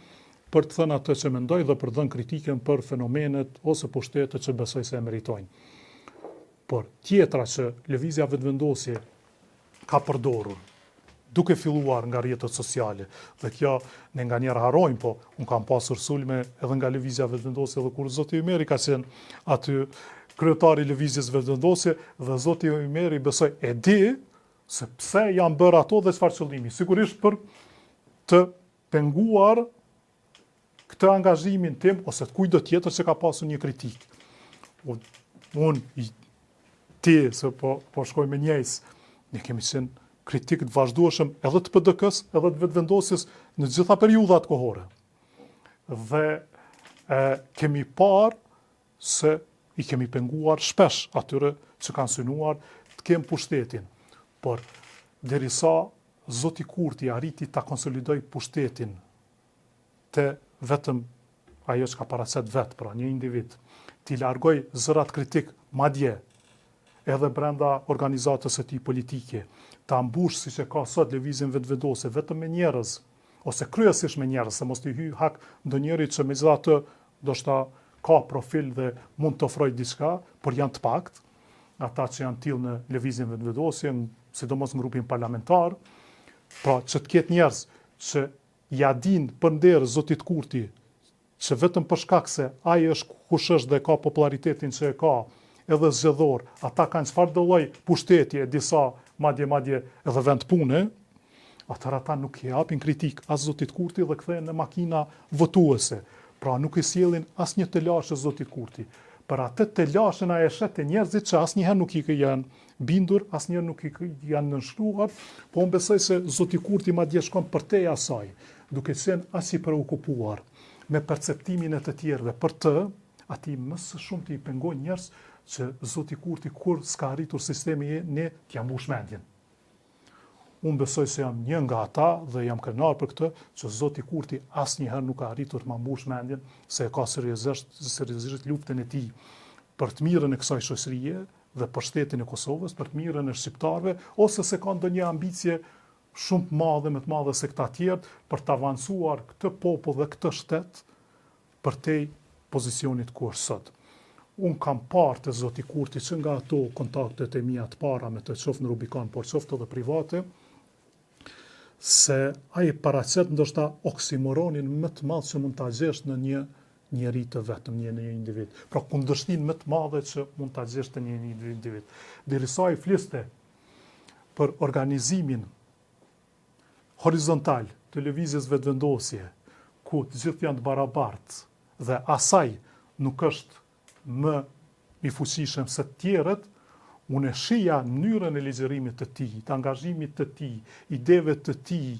për të thënë atë që mendoj dhe për dhënë kritiken për fenomenet ose pushtetet që besoj se e meritojnë. Por tjetra që lëvizja vetëvendosje ka përdorur, duke filluar nga rrjetet sociale, dhe kjo ne nga njerë harrojmë, po unë kam pasur sulme edhe nga lëvizja vetëvendosje, dhe kur zoti Ymeri ka qenë aty kryetari i lëvizjes vetëvendosje, dhe zoti Ymeri besoj e di se pse janë bërë ato dhe çfarë qëllimi, sigurisht për të penguar këtë angazhimin tim ose të kujdo tjetër që ka pasur një kritik. Unë ti, se po shkoj me njejs, ne kemi qenë kritik të vazhdueshëm edhe të PDK-s, edhe të vetëvendosjes në gjitha periudhat kohore. Dhe kemi parë se i kemi penguar shpesh atyre që kanë synuar të kemë pushtetin. Por derisa Zoti Kurti arriti ta konsolidoj pushtetin të vetëm ajo që ka paraqet vetë, pra një individ, t'i largoj zërat kritik madje edhe brenda organizatës së tij politike, ta mbush siç e ka sot lëvizjen vetëvendose vetëm me njerëz, ose kryesisht me njerëz, se mos t'i hyj hak ndonjërit që megjithatë ndoshta ka profil dhe mund të ofrojë diçka, por janë të pakt, ata që janë tillë në lëvizjen vetëvendosje, sidomos në grupin parlamentar, pra që të ketë njerëz që ja din për nder Zotit Kurti, që vetëm për shkak se ai është kush është dhe ka popularitetin që e ka, edhe zgjedhor, ata kanë çfarë do lloj pushtetje, disa madje edhe vend pune, atëherë ata nuk i japin kritik as Zotit Kurti dhe kthehen në makina votuese. Pra nuk i sjellin asnjë të lashë Zotit Kurti. Për atë të lashën a e shet e njerëzit që asnjëherë nuk i janë bindur, asnjëherë nuk i janë nënshkruar, po unë besoj se Zoti Kurti madje shkon përtej asaj, duke qenë as i preokupuar me perceptimin e të tjerëve për të, ati më së shumë të i pengon njerëz që Zoti Kurti kur s'ka arritur sistemi ne t'ja mbush mendjen. Unë besoj se jam një nga ata dhe jam krenar për këtë që Zoti Kurti asnjëherë nuk ka arritur të ma mbush mendjen se e ka seriozisht luftën e tij për të mirën e kësaj shoqërie dhe për shtetin e Kosovës, për të mirën e shqiptarëve, ose se ka ndonjë ambicie shumë të madhe, më të madhe se këta tjerë, për të avancuar këtë popull dhe këtë shtet përtej pozicionit ku është sot. Unë kam parë të Zoti Kurti që nga ato kontaktet e mia të para me të qoftë në Rubikon, por qoftë edhe private, se ai paraqet ndoshta oksimoronin më të madh që mund ta gjesh në një njeri të vetëm, në një individ. Pra kundërshtinë më të madhe që mund ta gjesh në një individ. Derisa ai fliste për organizimin horizontal të lëvizjes vetëvendosje, ku të gjithë janë të barabartë dhe asaj nuk është më i fuqishëm se të tjerët, unë e shija mënyrën e ligjërimit të tij, të angazhimit të tij, ideve të tij,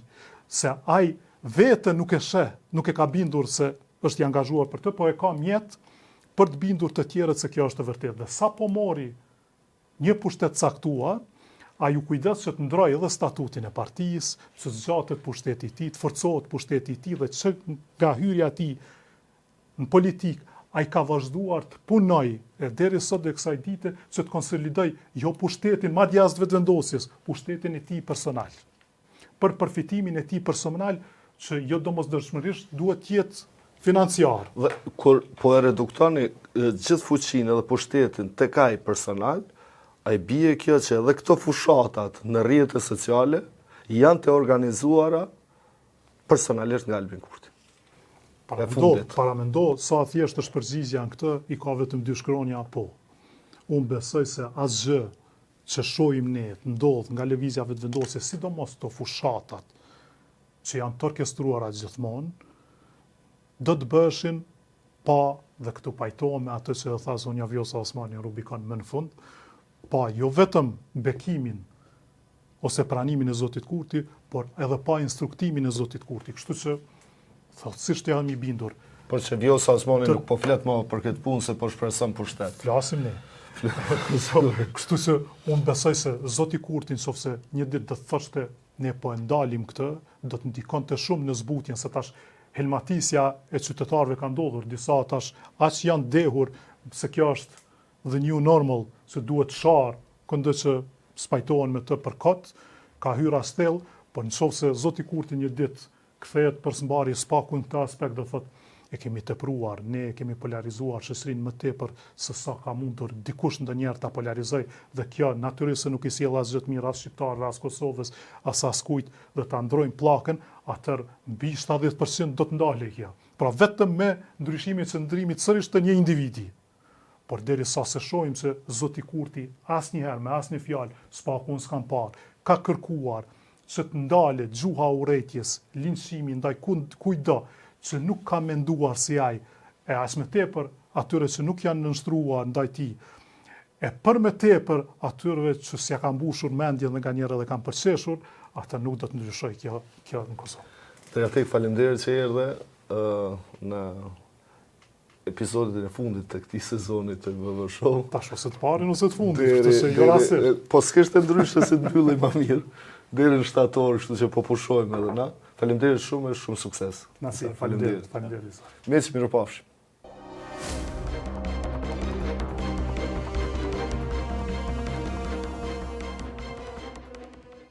se ai vetë nuk e sheh, nuk e ka bindur se është i angazhuar për të, po e ka mjet për të bindur të tjerët se kjo është e vërtetë. Dhe sa po mori një pushtet caktuar, ai u kujdes që të ndrojë edhe statutin e partisë, që zgjatet pushteti i tij, të forcohet pushteti i tij dhe që nga hyrja e tij në politikë ai ka vazhduar të punoj e deri sot dhe kësaj dite që të konsolidoj jo pushtetin madje as vetëvendosjes, pushtetin e tij personal. Për përfitimin e tij personal që jo domosdoshmërisht duhet të jetë financiar. Dhe kur po e reduktoni gjithë fuqinë edhe pushtetin tek ai personal, ai bie kjo që edhe këto fushatat në rrjetet sociale janë të organizuara personalisht nga Albin Kurti. Paramendo sa thjesht është përgjigjja në këtë, i ka vetëm dy shkronja po. Unë besoj se asgjë që shohim ne të ndodh nga lëvizja vetëvendosje, sidomos të fushatat që janë të orkestruara gjithmonë, do të bëshin pa, dhe këtu pajtohem me atë që tha zonja Vjosa Osmani në Rubikon më në fund, pa jo vetëm bekimin ose pranimin e Zotit Kurti, por edhe pa instruktimin e Zotit Kurti. Kështu që thotësisht jam i bindur. Po që Vjosa Osmani nuk po flet më për këtë punë se po shpreson pushtet. Flasim ne. Kështu që unë besoj se Zoti Kurti nëse një ditë do të thoshte ne po e ndalim këtë, do të ndikonte shumë në zbutjen se tash helmatisja e qytetarëve ka ndodhur, disa tash aq janë dehur se kjo është the new normal, se duhet sharë këndë që spajtohen me të për kot, ka hyrë astell, por nëse Zoti Kurti një ditë kthehet për sëmbarje spaku në këtë aspekt, do thotë e kemi tepruar, ne e kemi polarizuar shoqërinë më tepër se sa ka mundur dikush ndonjëherë ta polarizoj, dhe kjo natyrisht nuk i sjell asgjë të mirë as shqiptarëve, as Kosovës, as askujt, dhe ta ndrojmë pllakën, atëherë mbi 70% do të ndalej kjo. Pra vetëm me ndryshimin e qëndrimit sërish të një individi. Por derisa se shohim se Zoti Kurti asnjëherë me asnjë fjalë spakun s'kan parë, ka kërkuar që të ndalet gjuha urrëties, linçimi ndaj kujdo që nuk ka menduar si ai, e as më tepër atyre që nuk janë nënshtruar ndaj tij, E për me tepër atyre që s'ja kanë mbushur mendjen dhe nga njerë dhe kanë përqeshur, ata nuk do të ndryshoj kjo në Kosovë. Të jatek faleminderit që erdhe në episodin e fundit të këtij sezoni të VV Show. Tash ose të parin ose të fundit, këtë se jo rastisht. Po s'kishte ndryshe se të mbyllim më mirë. Deri në shtator, kështu që po pushojmë edhe na. Faleminderit shumë e shumë sukses. Faleminderit. Mirë, mirupafshim.